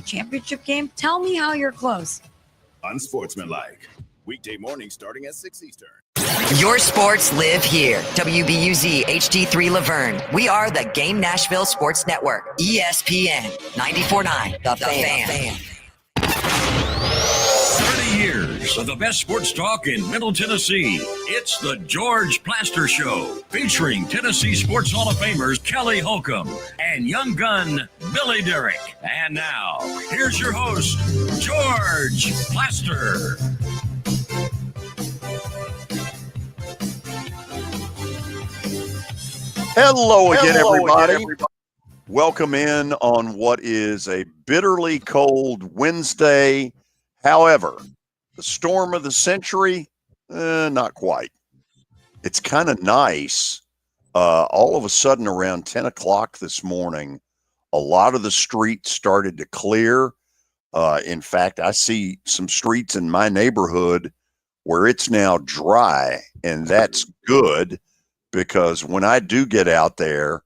championship game? Tell me how you're close. Unsportsmanlike. Weekday morning starting at 6 Eastern. Your sports live here. WBUZ HD3 Laverne. We are the Game Nashville Sports Network. ESPN 94.9. The Fan. 30 years of the best sports talk in Middle Tennessee. It's the George Plaster Show, featuring Tennessee Sports Hall of Famers Kelly Holcomb and young gun Billy Derrick. And now, here's your host, George Plaster. Hello again, everybody. Welcome in on what is a bitterly cold Wednesday. However, the storm of the century, not quite. It's kind of nice. All of a sudden, around 10 o'clock this morning, a lot of the streets started to clear. In fact, I see some streets in my neighborhood where it's now dry, and that's good. Because when I do get out there,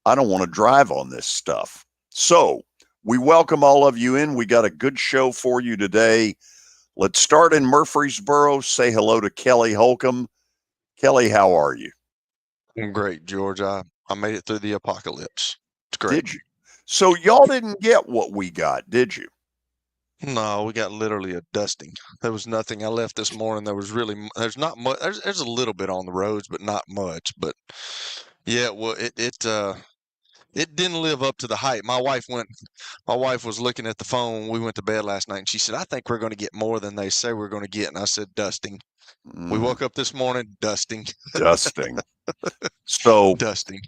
I don't want to drive on this stuff. So we welcome all of you in. We got a good show for you today. Let's start in Murfreesboro. Say hello to Kelly Holcomb. Kelly, how are you? I'm great, George. I made it through the apocalypse. It's great. Did you? So y'all didn't get what we got, did you? No, we got literally a dusting. There was nothing. I left this morning. There's not much. There's a little bit on the roads, but not much. But yeah, well, it didn't live up to the hype. My wife was looking at the phone. We went to bed last night, and she said, "I think we're going to get more than they say we're going to get." And I said, "Dusting." We woke up this morning, dusting. Dusting. So dusting.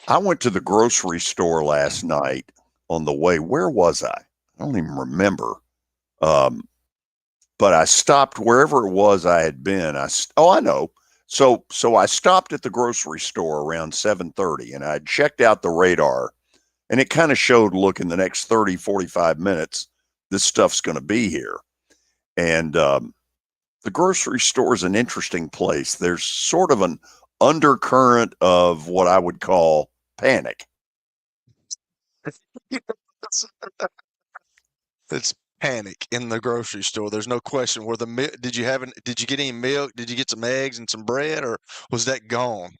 I went to the grocery store last night on the way. Where was I? I don't even remember. But I stopped wherever it was I had been. I know. So I stopped at the grocery store around 7:30 and I checked out the radar and it kind of showed, look, in the next 30, 45 minutes, this stuff's going to be here. And, the grocery store is an interesting place. There's sort of an undercurrent of what I would call panic. It's panic in the grocery store. There's no question. Did you get any milk? Did you get some eggs and some bread, or was that gone?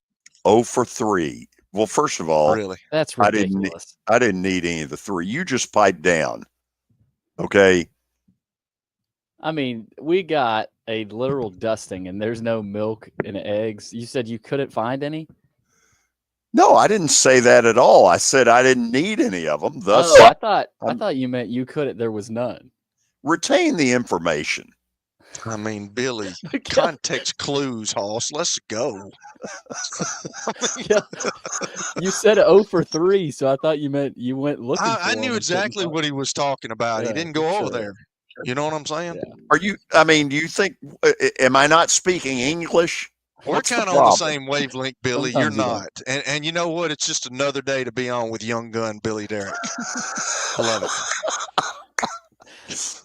0 for 3. Well, first of all, really, that's ridiculous. I didn't need any of the 3. You just piped down. Okay. I mean, we got a literal dusting and there's no milk and eggs. You said you couldn't find any? No, I didn't say that at all. I said I didn't need any of them. Thus, I thought you meant you couldn't. There was none. Retain the information. I mean, Billy, context clues, Hoss. Let's go. Yeah. You said 0 for 3, so I thought you meant you went looking. I knew exactly what he was talking about. Yeah, he didn't go over there. You know what I'm saying? Yeah. Do you think? Am I not speaking English? We're kind of on the same wavelength, Billy. Sometimes You're not. And you know what? It's just another day to be on with young gun Billy Derrick. I love it.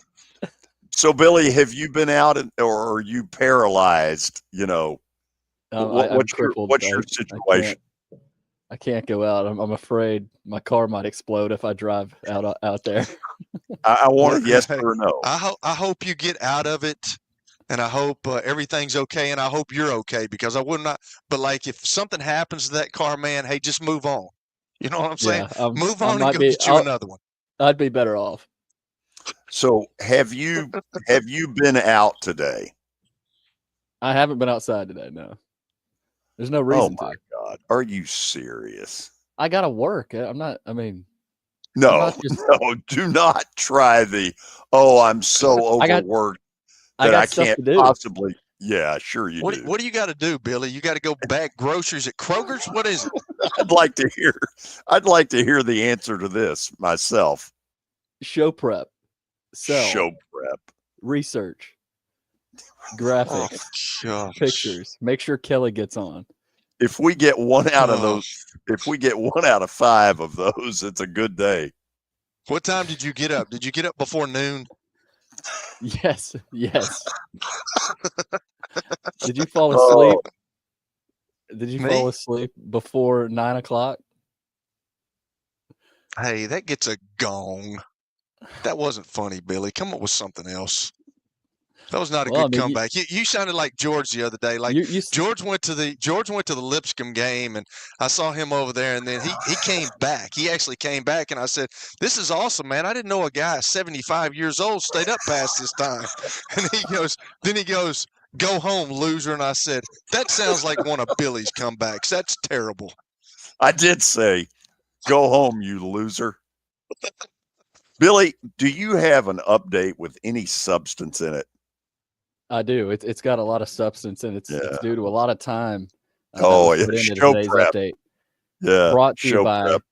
So, Billy, have you been out or are you paralyzed? You know, what's your situation? I can't go out. I'm afraid my car might explode if I drive out there. I want a yes or no. I hope you get out of it. And I hope everything's okay, and I hope you're okay, because I would not. But like, if something happens to that car, man, hey, just move on. You know what I'm saying? Move on and go get you another one. I'd be better off. So, have you been out today? I haven't been outside today. No, there's no reason. Oh my God, are you serious? I gotta work. I'm not. I mean, no, do not try the. Oh, I'm so overworked. I can't possibly. Yeah, sure you do. What do you got to do, Billy? You got to go bag groceries at Kroger's? What is it? I'd like to hear the answer to this myself. Show prep. Show prep. Research. Graphics. Pictures. Make sure Kelly gets on. If we get one out of those, if we get 1 out of 5 of those, it's a good day. What time did you get up? Did you get up before noon? Yes. Did you fall asleep? Did you fall asleep before 9 o'clock? Hey, that gets a gong. That wasn't funny, Billy. Come up with something else. That was not a Well, good I mean, comeback. You sounded like George the other day. Like you George went to the Lipscomb game, and I saw him over there, and then he came back. He actually came back, and I said, "This is awesome, man. I didn't know a guy 75 years old stayed up past this time." And he goes, "Go home, loser." And I said, "That sounds like one of Billy's comebacks. That's terrible." I did say, "Go home, you loser." Billy, do you have an update with any substance in it? I do. It's got a lot of substance, and it's due to a lot of time. That was put into show today's prep. update. Yeah, Brought to you show by prep.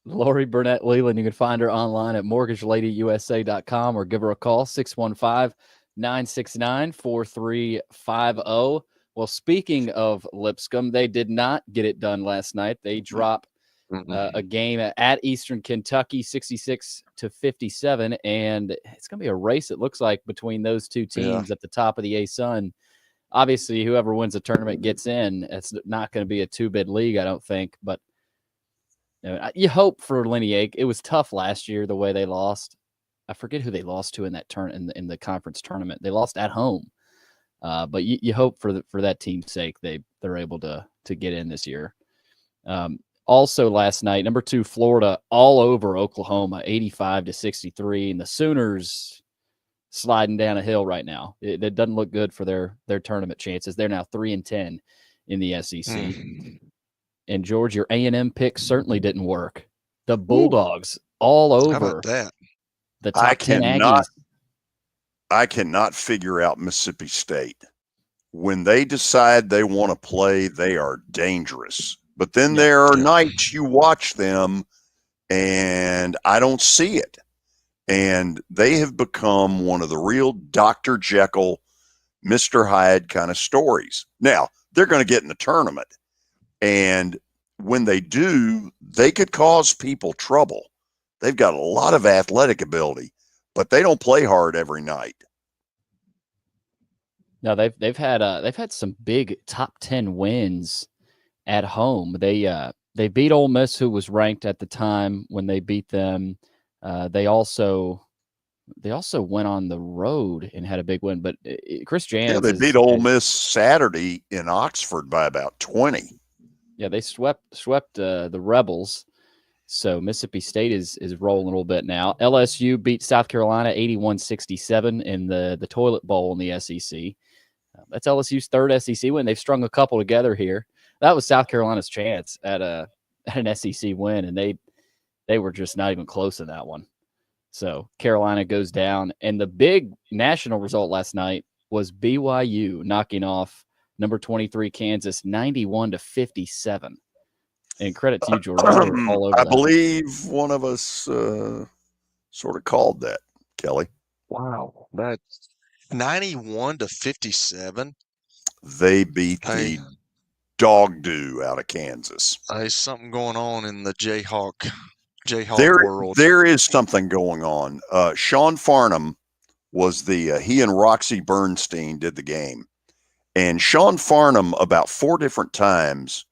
Lori Burnett Leland. You can find her online at mortgageladyusa.com or give her a call, 615-969-4350. Well, speaking of Lipscomb, they did not get it done last night. They dropped a game at Eastern Kentucky, 66-57, and it's going to be a race, it looks like, between those two teams at the top of the A-Sun. Obviously, whoever wins the tournament gets in. It's not going to be a two-bid league, I don't think, but you hope for Lineake. It was tough last year the way they lost. I forget who they lost to in that in the conference tournament. They lost at home, but you hope for that team's sake they're able to get in this year. Also last night, number 2 Florida all over Oklahoma, 85-63, and the Sooners sliding down a hill right now. It doesn't look good for their tournament chances. They're now 3-10 in the SEC. And George, your A&M pick certainly didn't work. The Bulldogs all over. How about that? The top 10 Aggies. I cannot figure out Mississippi State. When they decide they want to play, they are dangerous. But then there are nights you watch them, and I don't see it. And they have become one of the real Dr. Jekyll, Mr. Hyde kind of stories. Now, they're going to get in the tournament. And when they do, they could cause people trouble. They've got a lot of athletic ability, but they don't play hard every night. No, they've had some big top 10 wins at home. They beat Ole Miss, who was ranked at the time when they beat them. They also went on the road and had a big win. But Chris Jans, they beat Ole Miss Saturday in Oxford by about 20. Yeah, they swept the Rebels. So Mississippi State is rolling a little bit now. LSU beat South Carolina 81-67 in the Toilet Bowl in the SEC. That's LSU's third SEC win. They've strung a couple together here. That was South Carolina's chance at an SEC win, and they were just not even close in that one. So Carolina goes down, and the big national result last night was BYU knocking off number 23 Kansas 91-57. And credit to you, George. All over I believe one of us sort of called that, Kelly. Wow, that's 91-57. They beat the dog do out of Kansas. There's something going on in the Jayhawk world. There is something going on. Sean Farnham was he and Roxy Bernstein did the game. And Sean Farnham about 4 different times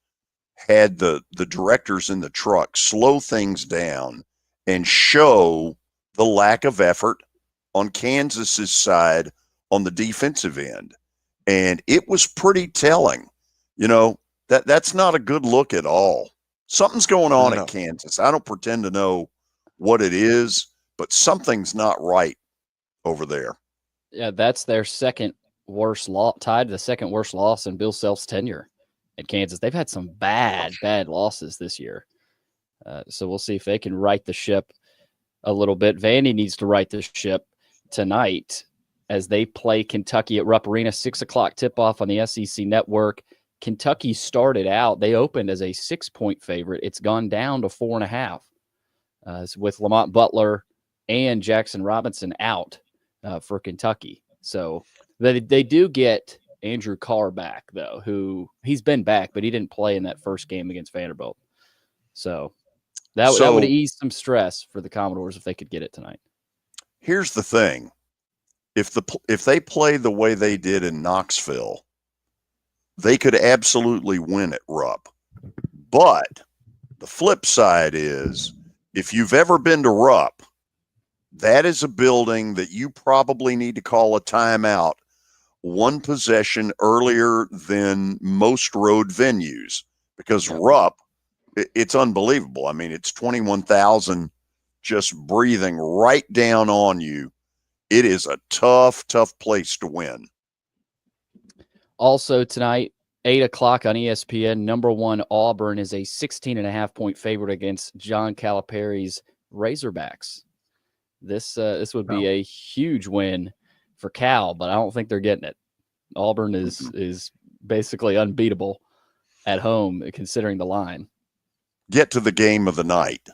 had the directors in the truck slow things down and show the lack of effort on Kansas's side on the defensive end. And it was pretty telling. That's not a good look at all. Something's going on at Kansas. I don't pretend to know what it is, but something's not right over there. Yeah, that's their second worst loss, tied to the second worst loss in Bill Self's tenure at Kansas. They've had some bad losses this year. So we'll see if they can right the ship a little bit. Vandy needs to right the ship tonight as they play Kentucky at Rupp Arena, 6:00 tip-off on the SEC Network. Kentucky started out, they opened as a 6-point favorite. It's gone down to 4.5 with Lamont Butler and Jackson Robinson out for Kentucky. So they do get Andrew Carr back, though, who he's been back, but he didn't play in that first game against Vanderbilt. So that would ease some stress for the Commodores if they could get it tonight. Here's the thing. If they play the way they did in Knoxville, they could absolutely win at Rupp. But the flip side is, if you've ever been to Rupp, that is a building that you probably need to call a timeout one possession earlier than most road venues, because Rupp, it's unbelievable. I mean, it's 21,000 just breathing right down on you. It is a tough, tough place to win. Also tonight, 8 o'clock on ESPN, number 1 Auburn is a 16.5-point favorite against John Calipari's Razorbacks. This would be a huge win for Cal, but I don't think they're getting it. Auburn is basically unbeatable at home, considering the line. Get to the game of the night.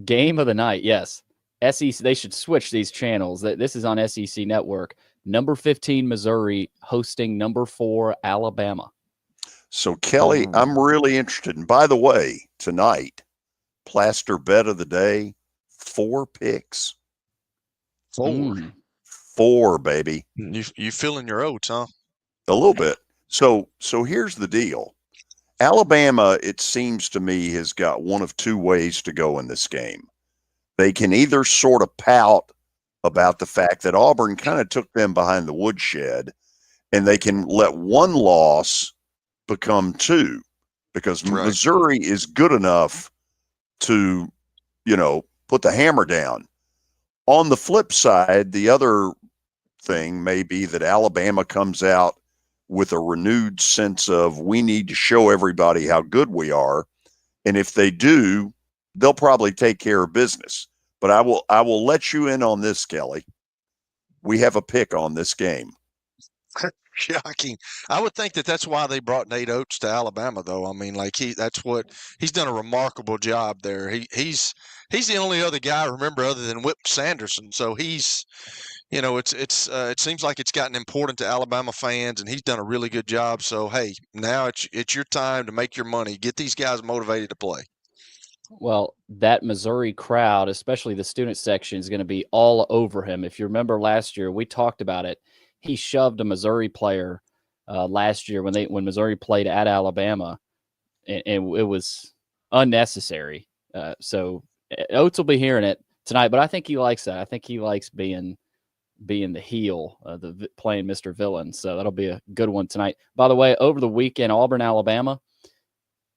Game of the night, yes. SEC. They should switch these channels. This is on SEC Network. Number 15 Missouri hosting number 4 Alabama. So Kelly, I'm really interested. And by the way, tonight, Plaster bet of the day, 4 picks. 4, baby. You feeling your oats, huh? A little bit. So here's the deal. Alabama, it seems to me, has got one of 2 ways to go in this game. They can either sort of pout about the fact that Auburn kind of took them behind the woodshed, and they can let one loss become 2, because Missouri is good enough to, put the hammer down. On the flip side, the other thing may be that Alabama comes out with a renewed sense of, we need to show everybody how good we are. And if they do, they'll probably take care of business. But I will let you in on this, Kelly. We have a pick on this game. Shocking. I would think that's why they brought Nate Oates to Alabama, though. I mean, he's done a remarkable job there. He's the only other guy I remember other than Whip Sanderson. So he's, it seems like it's gotten important to Alabama fans, and he's done a really good job. So hey, now it's your time to make your money. Get these guys motivated to play. Well, that Missouri crowd, especially the student section, is going to be all over him. If you remember last year, we talked about it. He shoved a Missouri player last year when Missouri played at Alabama, and it was unnecessary. So Oates will be hearing it tonight, but I think he likes that. I think he likes being the heel, playing Mr. Villain. So that'll be a good one tonight. By the way, over the weekend, Auburn, Alabama.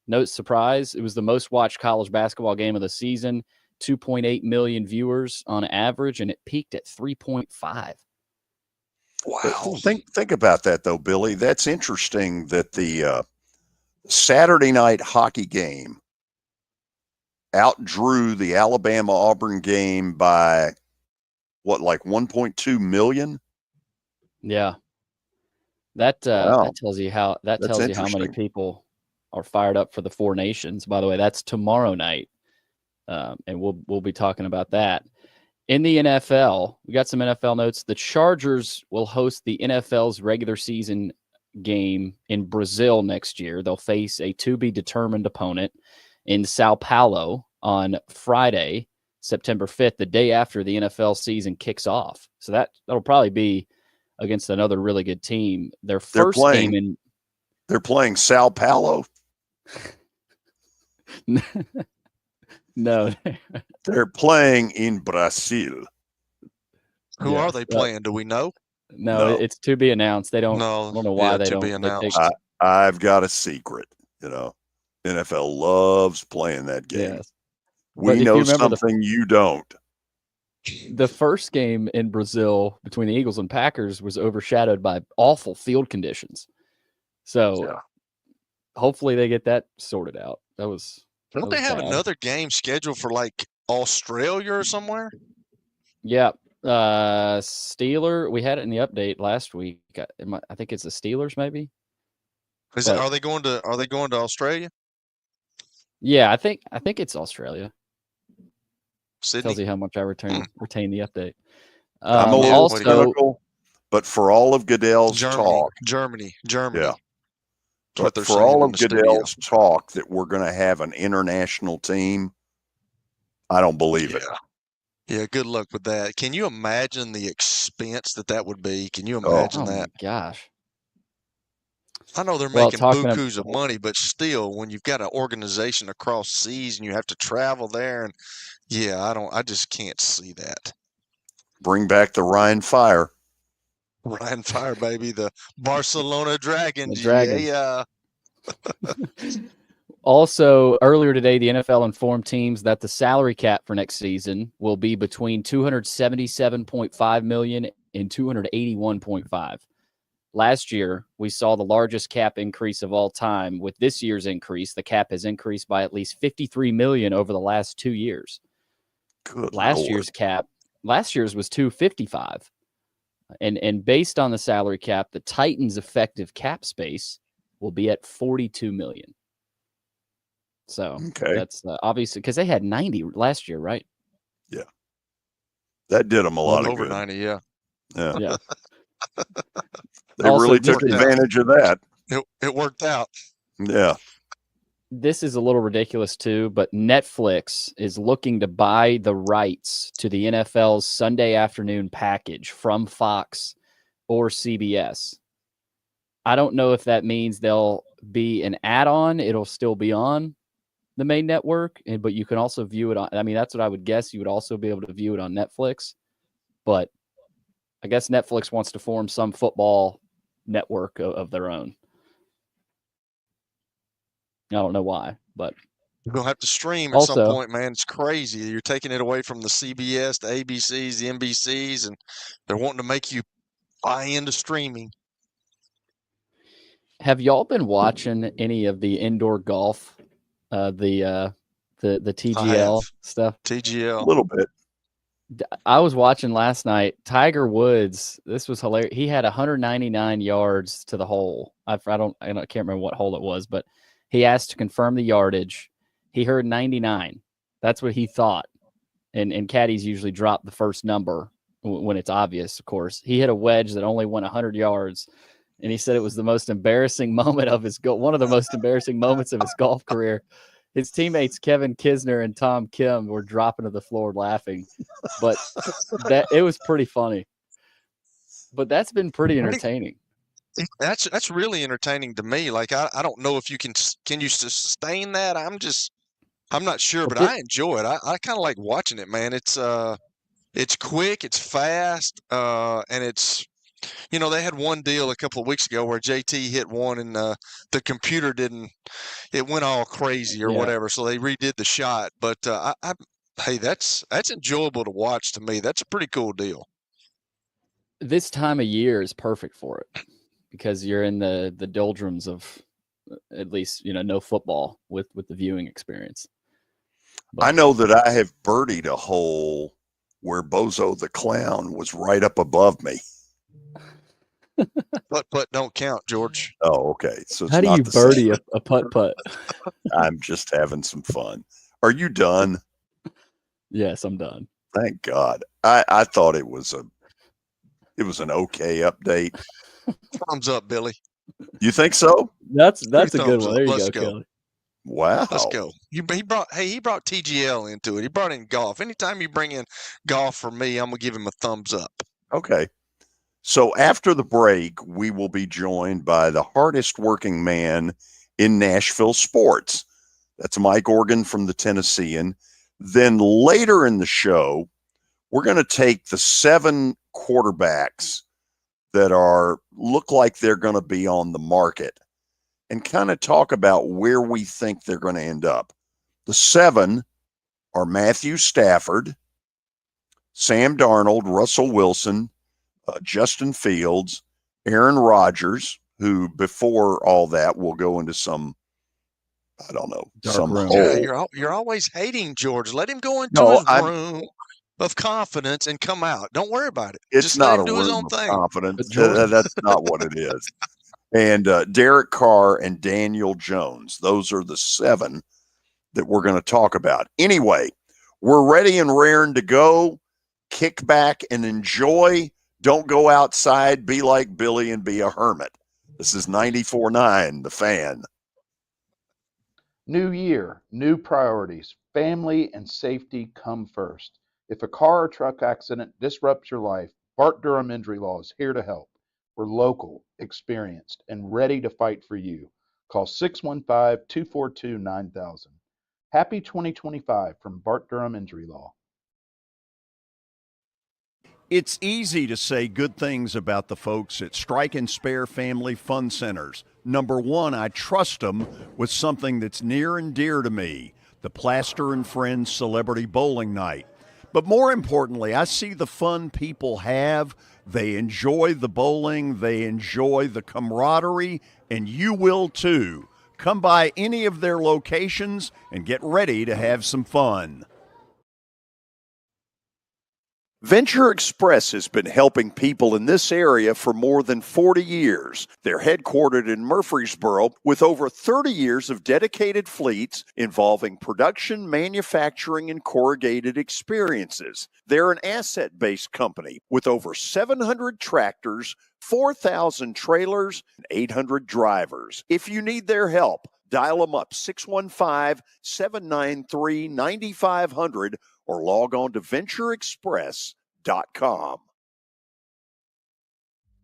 No surprise, it was the most watched college basketball game of the season. 2.8 million viewers on average, and it peaked at 3.5. Wow. Think about that, though, Billy. That's interesting that the Saturday night hockey game outdrew the Alabama-Auburn game by, like 1.2 million? Yeah. That tells you how many people are fired up for the 4 Nations. By the way, that's tomorrow night, and we'll be talking about that. In the NFL, we got some NFL notes. The Chargers will host the NFL's regular season game in Brazil next year. They'll face a to-be-determined opponent in Sao Paulo on Friday, September 5th, the day after the NFL season kicks off. So that'll probably be against another really good team. Their first game in... They're playing Sao Paulo? No. They're playing in Brazil. Who are they playing? Do we know? No, it's to be announced. They don't. I don't know why they don't. Be announced. I've got a secret. NFL loves playing that game. Yes. We know something you don't. The first game in Brazil between the Eagles and Packers was overshadowed by awful field conditions. So hopefully they get that sorted out. Don't they have another game scheduled for like Australia or somewhere? Yeah. Steeler. We had it in the update last week. I think it's the Steelers, maybe. Are they going to Australia? Yeah, I think it's Australia. Sydney? Tells you how much I retain the update. I'm a little critical, but for all of Goodell's talk, Germany. Yeah. But for all of Goodell's talk that we're going to have an international team, I don't believe it. Yeah, good luck with that. Can you imagine the expense that would be? Can you imagine that? My gosh. I know they're making bukus of money, but still, when you've got an organization across seas and you have to travel there, and Yeah, I just can't see that. Bring back the Rhine Fire. Ryan Fire, baby, the Barcelona Dragons. The Dragons. Yeah. Also, earlier today, the NFL informed teams that the salary cap for next season will be between $277.5 million and $281.5. Last year, we saw the largest cap increase of all time. With this year's increase, the cap has increased by at least $53 million over the last 2 years. Good Last Lord. year's was $255. And based on the salary cap, the Titans' effective cap space will be at $42 million. So that's obviously because they had 90 last year, right? Yeah. That did them a lot of over good. 90, yeah. Yeah. They Also, really took advantage of that. It worked out. Yeah. This is a little ridiculous too, but Netflix is looking to buy the rights to the NFL's Sunday afternoon package from Fox or CBS. I don't know if that means they'll be an add-on. It'll still be on the main network, but you can also view it on, I mean, that's what I would guess. You would also be able to view it on Netflix, but I guess Netflix wants to form some football network of their own. I don't know why, but you're going to have to stream at some point, man. It's crazy. You're taking it away from the CBS, the ABCs, the NBCs, and they're wanting to make you buy into streaming. Have y'all been watching any of the indoor golf, the TGL stuff? TGL. A little bit. I was watching last night. Tiger Woods, this was hilarious. He had 199 yards to the hole. I can't remember what hole it was, but he asked to confirm the yardage. He heard 99. That's what he thought. And caddies usually drop the first number when it's obvious, of course. He hit a wedge that only went 100 yards. And he said it was the most embarrassing moment of one of the most embarrassing moments of his golf career. His teammates Kevin Kisner and Tom Kim were dropping to the floor laughing, but it was pretty funny. But that's been pretty entertaining. That's really entertaining to me. Like I don't know if you can you sustain that. I'm not sure, but I enjoy it. I kind of like watching it, man. It's quick, it's fast, and it's. You know, they had one deal a couple of weeks ago where JT hit one and the computer it went all crazy or whatever. So they redid the shot. But hey, that's enjoyable to watch to me. That's a pretty cool deal. This time of year is perfect for it because you're in the doldrums of at least, no football with the viewing experience. But I know that I have birdied a hole where Bozo the Clown was right up above me. Putt don't count, George. Oh, okay. So it's how do you birdie a putt? I'm just having some fun. Are you done? Yes, I'm done. Thank God. I thought it was an okay update. Thumbs up, Billy. You think so? That's a good one. There you go, Kelly. Wow. Let's go. He brought TGL into it. He brought in golf. Anytime you bring in golf for me, I'm gonna give him a thumbs up. Okay. So after the break, we will be joined by the hardest working man in Nashville sports. That's Mike Organ from the Tennessean. Then later in the show, we're going to take the 7 quarterbacks that look like they're going to be on the market and kind of talk about where we think they're going to end up. The 7 are Matthew Stafford, Sam Darnold, Russell Wilson, Justin Fields, Aaron Rodgers, who before all that will go into some, I don't know, some hole. Yeah, you're always hating George. Let him go into his room of confidence and come out. Don't worry about it. It's just not let him a do his room own of thing. confidence. That's not what it is. And Derek Carr and Daniel Jones. Those are the 7 that we're going to talk about. Anyway, we're ready and raring to go. Kick back and enjoy. Don't go outside, be like Billy, and be a hermit. This is 94.9, The Fan. New year, new priorities. Family and safety come first. If a car or truck accident disrupts your life, Bart Durham Injury Law is here to help. We're local, experienced, and ready to fight for you. Call 615-242-9000. Happy 2025 from Bart Durham Injury Law. It's easy to say good things about the folks at Strike and Spare Family Fun Centers. Number one, I trust them with something that's near and dear to me, the Plaster and Friends Celebrity Bowling Night. But more importantly, I see the fun people have. They enjoy the bowling, they enjoy the camaraderie, and you will too. Come by any of their locations and get ready to have some fun. Venture Express has been helping people in this area for more than 40 years. They're headquartered in Murfreesboro with over 30 years of dedicated fleets involving production, manufacturing, and corrugated experiences. They're an asset-based company with over 700 tractors, 4,000 trailers, and 800 drivers. If you need their help, dial them up 615-793-9500 or log on to ventureexpress.com.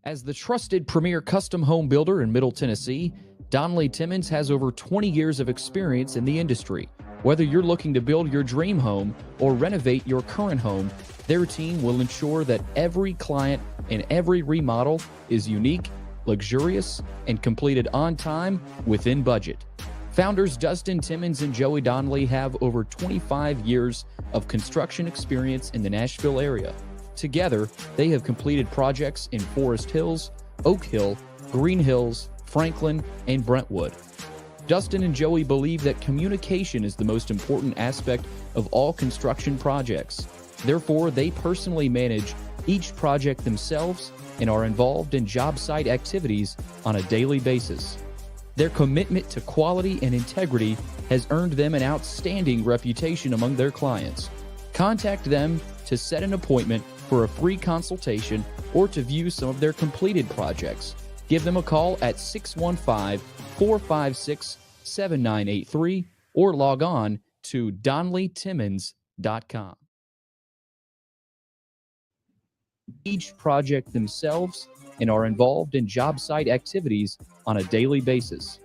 As the trusted premier custom home builder in Middle Tennessee, Donnelly Timmons has over 20 years of experience in the industry. Whether you're looking to build your dream home or renovate your current home, their team will ensure that every client and every remodel is unique, luxurious, and completed on time within budget. Founders Dustin Timmons and Joey Donnelly have over 25 years of construction experience in the Nashville area. Together, they have completed projects in Forest Hills, Oak Hill, Green Hills, Franklin, and Brentwood. Dustin and Joey believe that communication is the most important aspect of all construction projects. Therefore, they personally manage each project themselves and are involved in job site activities on a daily basis. Their commitment to quality and integrity has earned them an outstanding reputation among their clients. Contact them to set an appointment for a free consultation or to view some of their completed projects. Give them a call at 615-456-7983 or log on to DonnellyTimmons.com. Each project themselves and are involved in job site activities on a daily basis.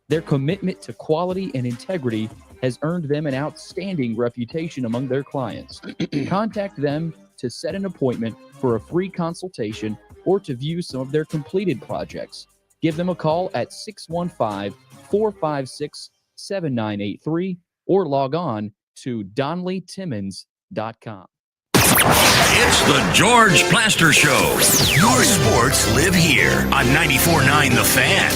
Their commitment to quality and integrity has earned them an outstanding reputation among their clients. Contact them to set an appointment for a free consultation or to view some of their completed projects. Give them a call at 615-456-7983 or log on to DonnellyTimmons.com. It's the George Plaster Show. Your sports live here on 94.9 The Fan.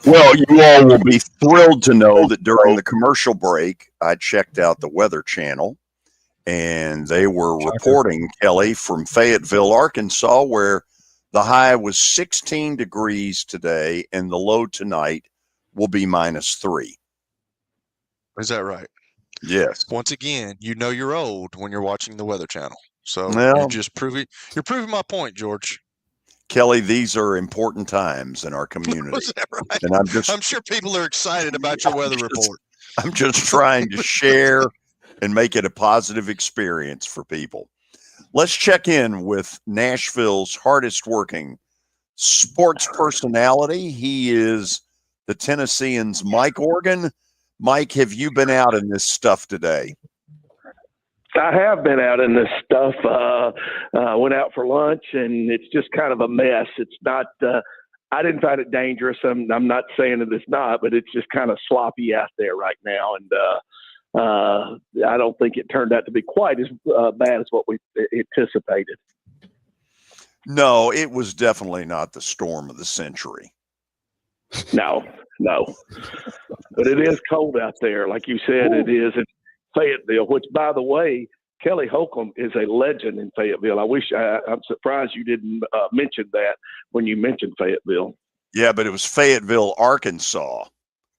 Well, you all will be thrilled to know that during the commercial break, I checked out the Weather Channel, and they were reporting, Kelly, from Fayetteville, Arkansas, where the high was 16 degrees today, and the low tonight will be -3. Is that right? Yes. Once again, you know you're old when you're watching the Weather Channel. So Well- you're just proving my point, George. Kelly, these are important times in our community. Is that right? And I'm sure people are excited about your weather report. I'm just trying to share and make it a positive experience for people. Let's check in with Nashville's hardest working sports personality. He is the Tennessean's Mike Organ. Mike, have you been out in this stuff today? I have been out in this stuff. Went out for lunch, and it's just kind of a mess. It's not. I didn't find it dangerous. I'm not saying that it's not, but it's just kind of sloppy out there right now, and I don't think it turned out to be quite as bad as what we anticipated. No, it was definitely not the storm of the century. No. But it is cold out there, like you said. It is in Fayetteville, which, by the way, Kelly Holcomb is a legend in Fayetteville. I'm surprised you didn't mention that when you mentioned Fayetteville. Yeah, but it was Fayetteville, Arkansas.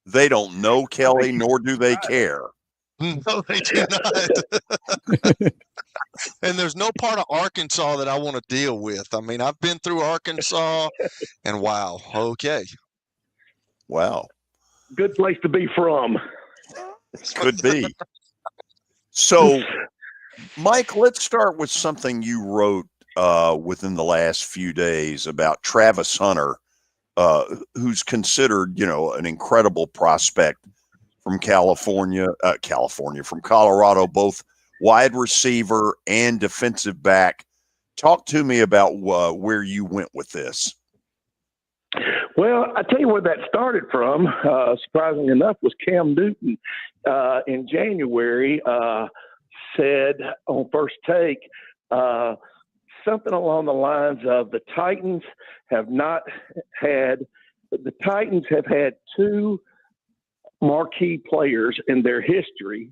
They don't know Kelly, nor do they care. No, they do not. And there's no part of Arkansas that I want to deal with. I mean, I've been through Arkansas, and wow, okay. Wow. Good place to be from. Could be. So, Mike, let's start with something you wrote within the last few days about Travis Hunter, who's considered, an incredible prospect from from Colorado, both wide receiver and defensive back. Talk to me about where you went with this. Well, I tell you where that started from, surprisingly enough, was Cam Newton in January said on First Take something along the lines of the Titans have had two marquee players in their history,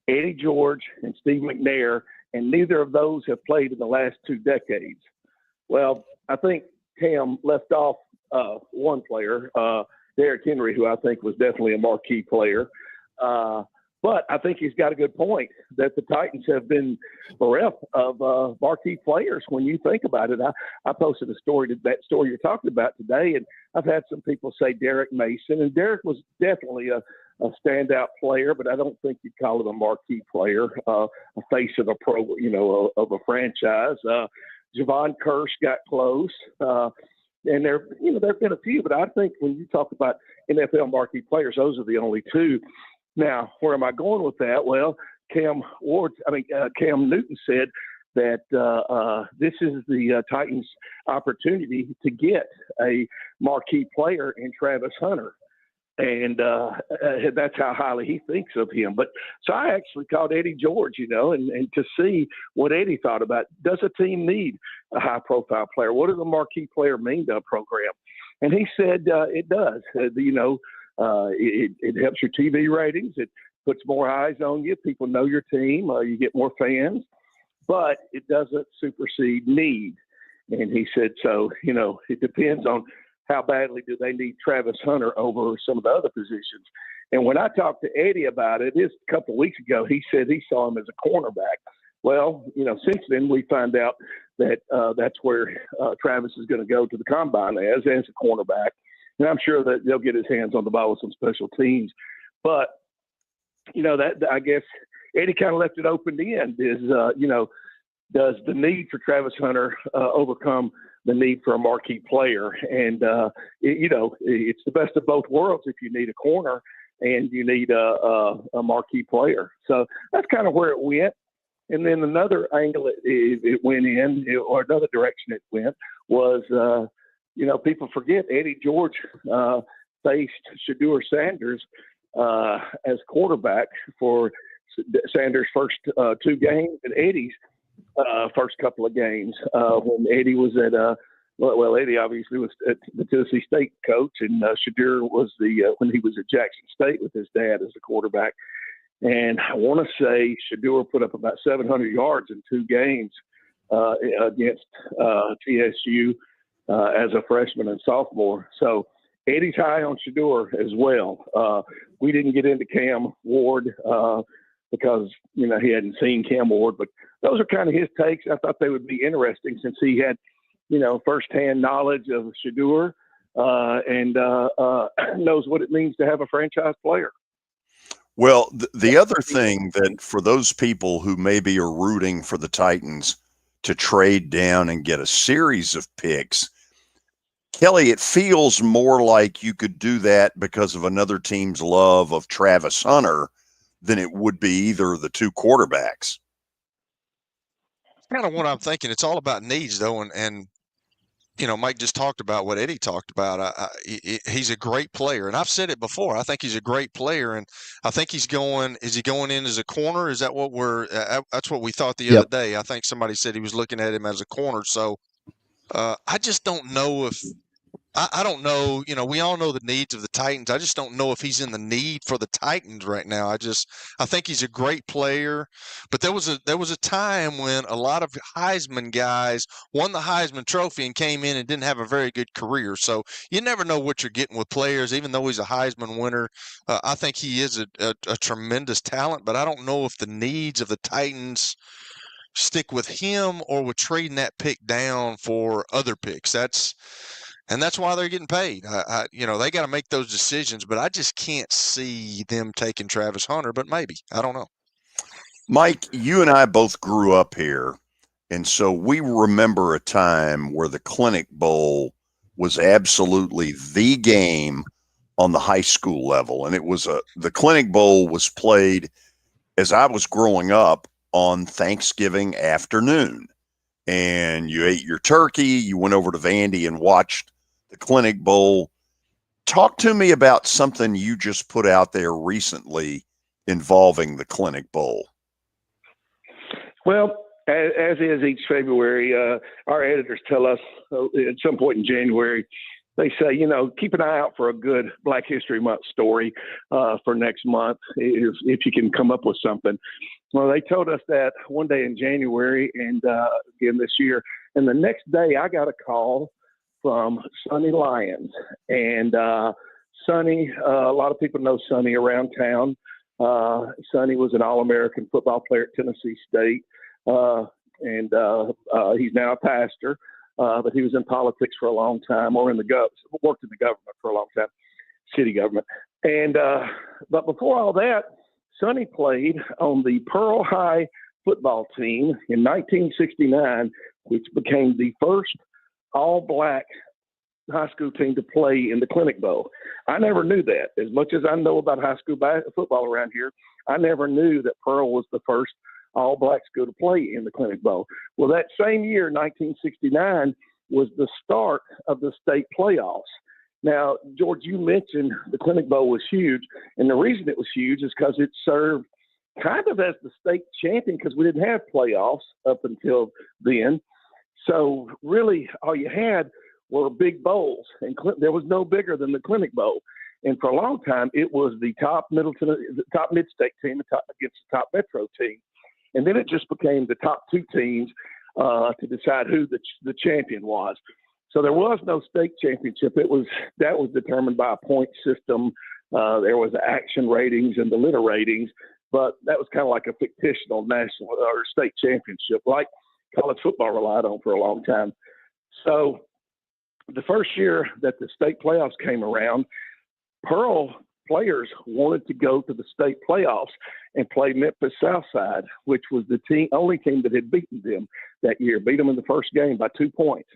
Eddie George and Steve McNair, and neither of those have played in the last 2 decades. Well, I think Cam left off one player, Derrick Henry, who I think was definitely a marquee player. But I think he's got a good point that the Titans have been bereft of marquee players when you think about it. I posted that story you're talking about today, and I've had some people say Derek Mason, and Derek was definitely a standout player, but I don't think you'd call him a marquee player, a face of a of a franchise. Javon Kearse got close. And there've been a few, but I think when you talk about NFL marquee players, those are the only two. Now, where am I going with that? Well, Cam Newton said that this is the Titans' opportunity to get a marquee player in Travis Hunter. And that's how highly he thinks of him. But so I actually called Eddie George, and to see what Eddie thought about, does a team need a high-profile player? What does a marquee player mean to a program? And he said it does. It helps your TV ratings. It puts more eyes on you. People know your team. You get more fans. But it doesn't supersede need. And he said, so, it depends on how badly do they need Travis Hunter over some of the other positions. And when I talked to Eddie about it, a couple of weeks ago, he said he saw him as a cornerback. Well, since then we find out that that's where Travis is going to go to the combine as a cornerback. And I'm sure that they'll get his hands on the ball with some special teams. But, that I guess Eddie kind of left it open to end is, does the need for Travis Hunter overcome the need for a marquee player? And, it's the best of both worlds if you need a corner and you need a marquee player. So that's kind of where it went. And then another angle it went in, or another direction it went, was, people forget Eddie George faced Shedeur Sanders as quarterback for Sanders' first 2 games and Eddie's first couple of games when Eddie was at Eddie obviously was at the Tennessee State coach, and Shedeur was when he was at Jackson State with his dad as the quarterback. And I want to say Shedeur put up about 700 yards in 2 games against TSU as a freshman and sophomore. So Eddie's high on Shedeur as well. We didn't get into Cam Ward because, he hadn't seen Cam Ward, but those are kind of his takes. I thought they would be interesting since he had, firsthand knowledge of Shedeur and knows what it means to have a franchise player. Well, the other thing that for those people who maybe are rooting for the Titans to trade down and get a series of picks, Kelly, it feels more like you could do that because of another team's love of Travis Hunter than it would be either of the 2 quarterbacks. Kind of what I'm thinking. It's all about needs, though, and Mike just talked about what Eddie talked about. He's a great player, and I've said it before. I think he's a great player, and I think is he going in as a corner? Is that what that's what we thought the other day. I think somebody said he was looking at him as a corner. So I just don't know if I don't know. We all know the needs of the Titans. I just don't know if he's in the need for the Titans right now. I think he's a great player, but there was a time when a lot of Heisman guys won the Heisman Trophy and came in and didn't have a very good career. So you never know what you're getting with players. Even though he's a Heisman winner, I think he is a tremendous talent. But I don't know if the needs of the Titans stick with him or with trading that pick down for other picks. And that's why they're getting paid. They got to make those decisions, but I just can't see them taking Travis Hunter, but maybe. I don't know. Mike, you and I both grew up here, and so we remember a time where the Clinic Bowl was absolutely the game on the high school level. And the Clinic Bowl was played as I was growing up on Thanksgiving afternoon. And you ate your turkey, you went over to Vandy and watched the Clinic Bowl. Talk to me about something you just put out there recently involving the Clinic Bowl. Well, as is each February, our editors tell us at some point in January, they say, keep an eye out for a good Black History Month story for next month if you can come up with something. Well, they told us that one day in January and again this year. And the next day I got a call from Sonny Lyons. And Sonny, a lot of people know Sonny around town. Sonny was an All-American football player at Tennessee State. And he's now a pastor. But he was in politics for a long time, or worked in the government for a long time, city government. And but before all that, Sonny played on the Pearl High football team in 1969, which became the first all-black high school team to play in the Clinic Bowl. I never knew that. As much as I know about high school football around here, I never knew that Pearl was the first all-black school to play in the Clinic Bowl. Well, that same year, 1969, was the start of the state playoffs. Now, George, you mentioned the Clinic Bowl was huge, and the reason it was huge is because it served kind of as the state champion because we didn't have playoffs up until then. So really all you had were big bowls, and there was no bigger than the Clinic Bowl. And for a long time, it was the top mid-state team against the top metro team. And then it just became the top two teams to decide who the champion was. So there was no state championship. That was determined by a point system. There was action ratings and the litter ratings, but that was kind of like a fictional national or state championship, like college football relied on for a long time. So the first year that the state playoffs came around, Pearl players wanted to go to the state playoffs and play Memphis Southside, which was the only team that had beaten them that year, beat them in the first game by 2 points.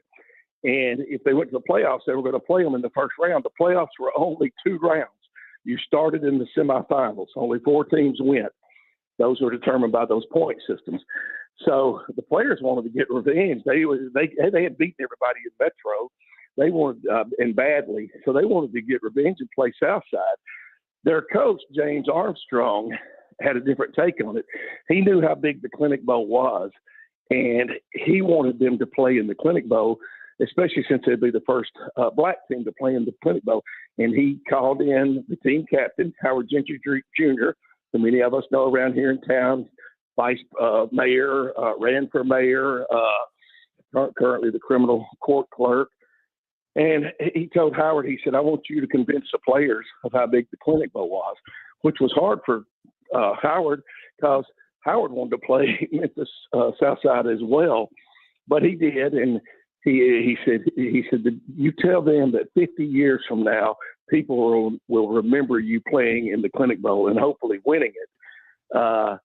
And if they went to the playoffs, they were going to play them in the first round. The playoffs were only 2 rounds. You started in the semifinals. Only 4 teams went. Those were determined by those point systems. So the players wanted to get revenge. They had beaten everybody in Metro. They wanted, and badly, so they wanted to get revenge and play Southside. Their coach, James Armstrong, had a different take on it. He knew how big the Clinic Bowl was, and he wanted them to play in the Clinic Bowl, especially since it'd be the first black team to play in the Clinic Bowl. And he called in the team captain, Howard Gentry Jr., who many of us know around here in town, vice mayor, ran for mayor, currently the criminal court clerk. And he told Howard, he said, I want you to convince the players of how big the Clinic Bowl was, which was hard for Howard because Howard wanted to play Memphis Southside as well. But he did, and he said, you tell them that 50 years from now, people will remember you playing in the Clinic Bowl and hopefully winning it.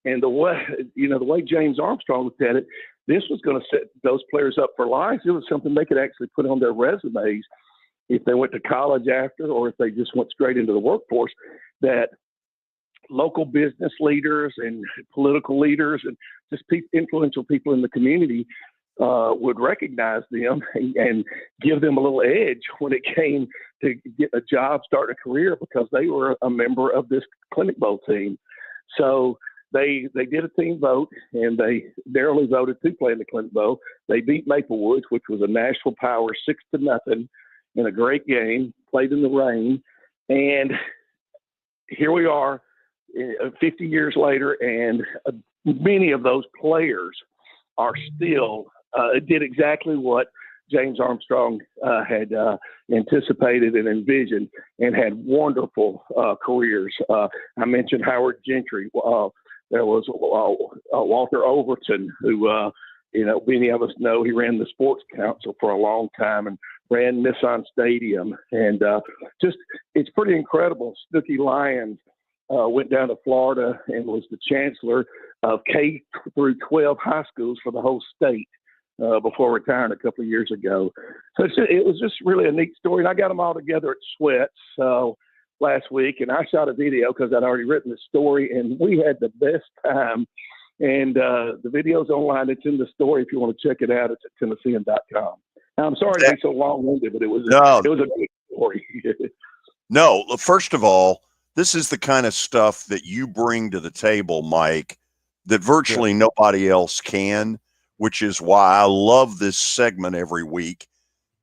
And the way James Armstrong looked at it, this was going to set those players up for life. It was something they could actually put on their resumes if they went to college after, or if they just went straight into the workforce, that local business leaders and political leaders and just influential people in the community would recognize them and give them a little edge when it came to get a job, starting a career, because they were a member of this Clinic Bowl team. So they did a team vote, and they narrowly voted to play in the Clinic Bowl. They beat Maplewood, which was a Nashville power, 6-0 in a great game, played in the rain. And here we are 50 years later, and many of those players are still did exactly what James Armstrong had anticipated and envisioned, and had wonderful careers. I mentioned Howard Gentry. There was Walter Overton, who, many of us know. He ran the sports council for a long time and ran Nissan Stadium. And just it's pretty incredible. Snooky Lyons went down to Florida and was the chancellor of K through 12 high schools for the whole state before retiring a couple of years ago. So it was just really a neat story. And I got them all together at Sweats last week, and I shot a video because I'd already written the story, and we had the best time. And the video's online. It's in the story if you want to check it out. It's at Tennessean.com. I'm sorry to be so long-winded, but it was a good story. No, first of all, this is the kind of stuff that you bring to the table, Mike, that virtually nobody else can, which is why I love this segment every week.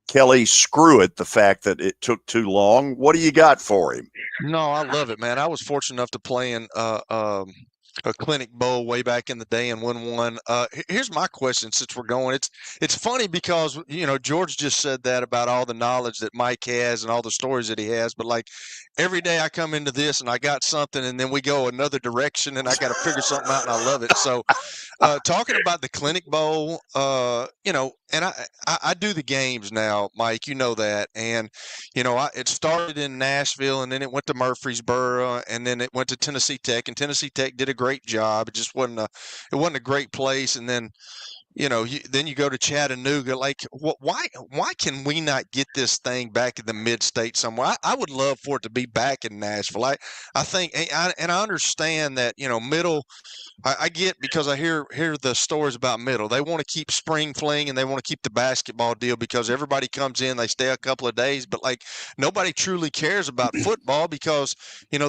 Kelly, screw it, the fact that it took too long. What do you got for him? No, I love it, man. I was fortunate enough to play in a clinic bowl way back in the day and win one. Here's my question since we're going. It's funny because, George just said that about all the knowledge that Mike has and all the stories that he has. But like every day I come into this and I got something and then we go another direction and I got to figure something out and I love it. So talking about the clinic bowl, and I do the games now, Mike, you know that. And, it started in Nashville and then it went to Murfreesboro and then it went to Tennessee Tech, and Tennessee Tech did a great job. It just wasn't a great place. And then, then you go to Chattanooga. Like, why can we not get this thing back in the mid-state somewhere? I would love for it to be back in Nashville. I think, and I understand that, Middle. I get, because I hear the stories about Middle. They want to keep spring fling and they want to keep the basketball deal because everybody comes in, they stay a couple of days, but like nobody truly cares about football because,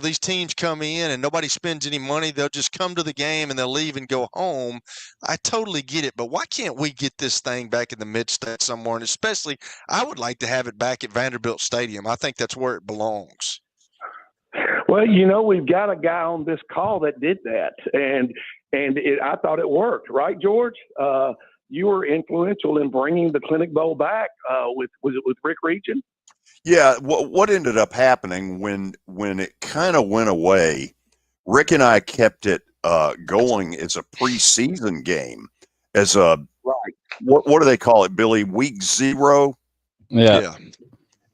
these teams come in and nobody spends any money. They'll just come to the game and they'll leave and go home. I totally get it, but why can't we get this thing back in the mid-state somewhere? And especially, I would like to have it back at Vanderbilt Stadium. I think that's where it belongs. Well, we've got a guy on this call that did that, and I thought it worked, right, George? You were influential in bringing the Clinic Bowl back. Was it with Rick Region? Yeah. What ended up happening when it kind of went away? Rick and I kept it going as a preseason game, as a what do they call it, Billy? Week 0. Yeah.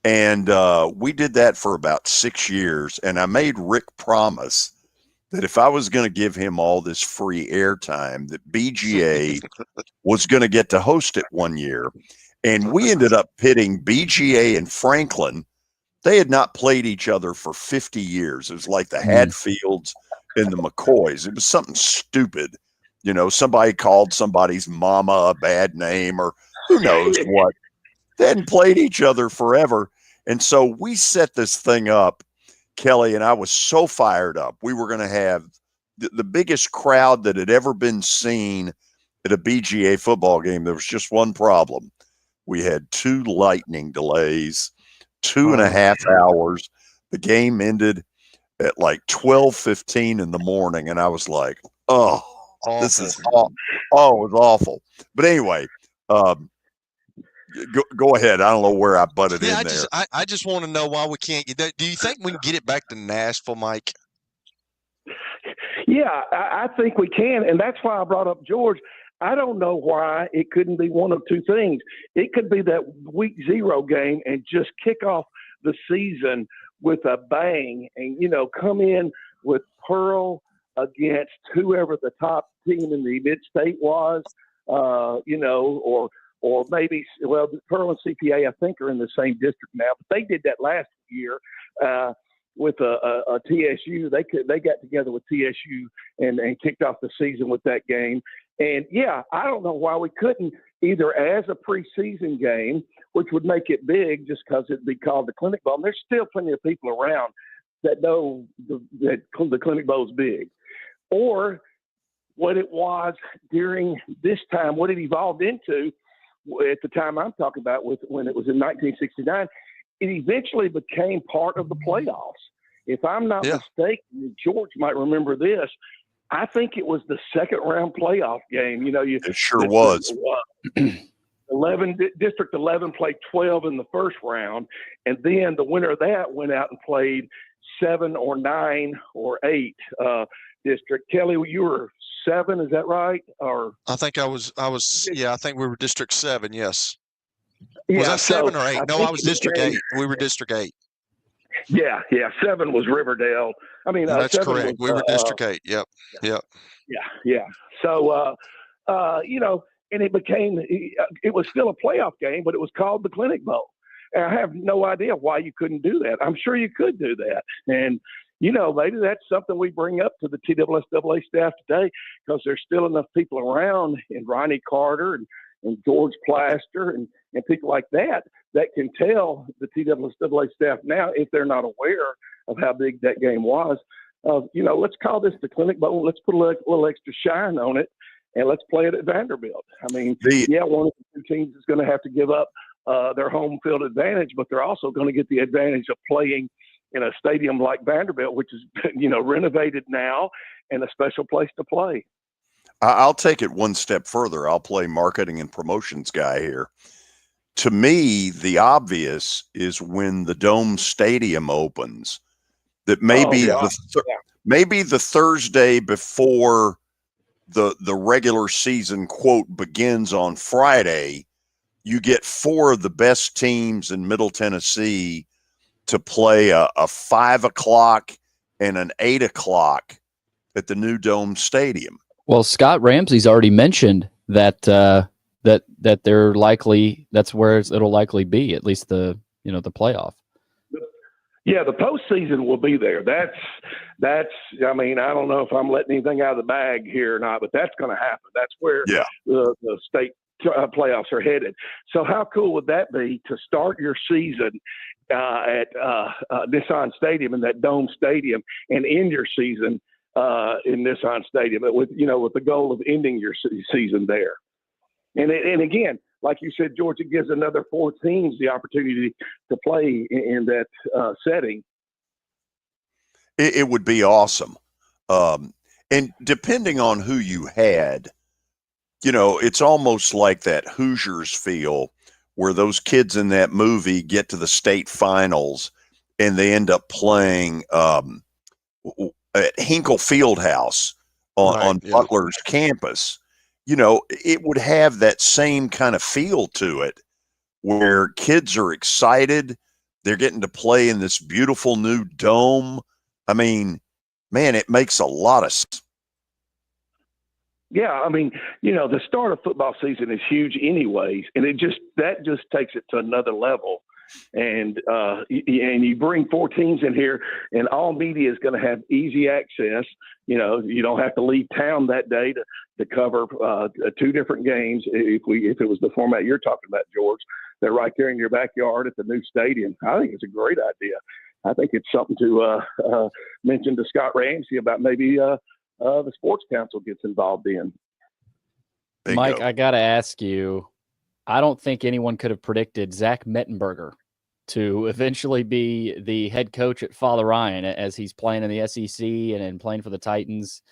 And we did that for about 6 years. And I made Rick promise that if I was going to give him all this free airtime, that BGA was going to get to host it one year. And we ended up pitting BGA and Franklin. They had not played each other for 50 years. It was like the Hadfields and the McCoys. It was something stupid. Somebody called somebody's mama a bad name or who knows what. They hadn't played each other forever. And so we set this thing up, Kelly, and I was so fired up. We were going to have the biggest crowd that had ever been seen at a BGA football game. There was just one problem. We had 2 lightning delays, 2.5 hours. The game ended at like 12:15 in the morning. And I was like, this is awful. Oh, it was awful. But anyway, Go ahead. I don't know where I butted in there. I just want to know why we can't get that. Do you think we can get it back to Nashville, Mike? Yeah, I think we can, and that's why I brought up George. I don't know why it couldn't be one of two things. It could be that week 0 game and just kick off the season with a bang and, come in with Pearl against whoever the top team in the mid-state was, or maybe, Pearl and CPA, I think, are in the same district now. But they did that last year with a TSU. They got together with TSU and kicked off the season with that game. And, yeah, I don't know why we couldn't, either as a preseason game, which would make it big just because it'd be called the Clinic Bowl. And there's still plenty of people around that know that the Clinic Bowl is big. Or what it was during this time, what it evolved into at the time I'm talking about, when it was in 1969, it eventually became part of the playoffs. If I'm not mistaken, George might remember this, I think it was the second round playoff game. It sure was. 11 District 11 played 12 in the first round, and then the winner of that went out and played 7 or 9 or 8 district. Kelly, you were 7, is that right? Or I think I was. Yeah, I think we were District 7. Yes. Yeah, Was that 7 so or 8? No, think I was it District became- 8. We were District 8. Yeah, 7 was Riverdale. I mean, That's 7 correct. was We were District 8. Yep. Yeah. So, and it became, it was still a playoff game, but it was called the Clinic Bowl. And I have no idea why you couldn't do that. I'm sure you could do that. And, maybe that's something we bring up to the TSSAA staff today, because there's still enough people around, and Ronnie Carter and George Plaster and people like that can tell the TSSAA staff now, if they're not aware of how big that game was, let's call this the Clinic Bowl. Let's put a little extra shine on it, and let's play it at Vanderbilt. I mean, one of the two teams is going to have to give up their home field advantage, but they're also going to get the advantage of playing in a stadium like Vanderbilt, which is, renovated now and a special place to play. I'll take it one step further. I'll play marketing and promotions guy here. To me, the obvious is when the Dome Stadium opens, that maybe maybe the Thursday before the regular season quote begins on Friday, you get 4 of the best teams in Middle Tennessee to play a 5 o'clock and an 8 o'clock at the new Dome Stadium. Well, Scott Ramsey's already mentioned that that they're likely, that's where it'll likely be, at least the playoff. Yeah, the postseason will be there. That's. I mean, I don't know if I'm letting anything out of the bag here or not, but that's going to happen. That's where the state playoffs are headed. So how cool would that be to start your season at Nissan Stadium, in that Dome Stadium, and end your season in Nissan Stadium with the goal of ending your season there. And again, like you said, George, it gives another 4 teams the opportunity to play in that setting. It would be awesome. And depending on who you had, it's almost like that Hoosiers feel, where those kids in that movie get to the state finals and they end up playing at Hinkle Fieldhouse on Butler's campus. It would have that same kind of feel to it, where kids are excited. They're getting to play in this beautiful new dome. I mean, man, it makes a lot of sense. Yeah, I mean, the start of football season is huge anyways, and that just takes it to another level. And you bring 4 teams in here, and all media is going to have easy access. You don't have to leave town that day to cover 2 different games. If it was the format you're talking about, George, they're right there in your backyard at the new stadium. I think it's a great idea. I think it's something to mention to Scott Ramsey about, maybe the Sports Council gets involved in. Mike, I got to ask you, I don't think anyone could have predicted Zach Mettenberger to eventually be the head coach at Father Ryan, as he's playing in the SEC and playing for the Titans.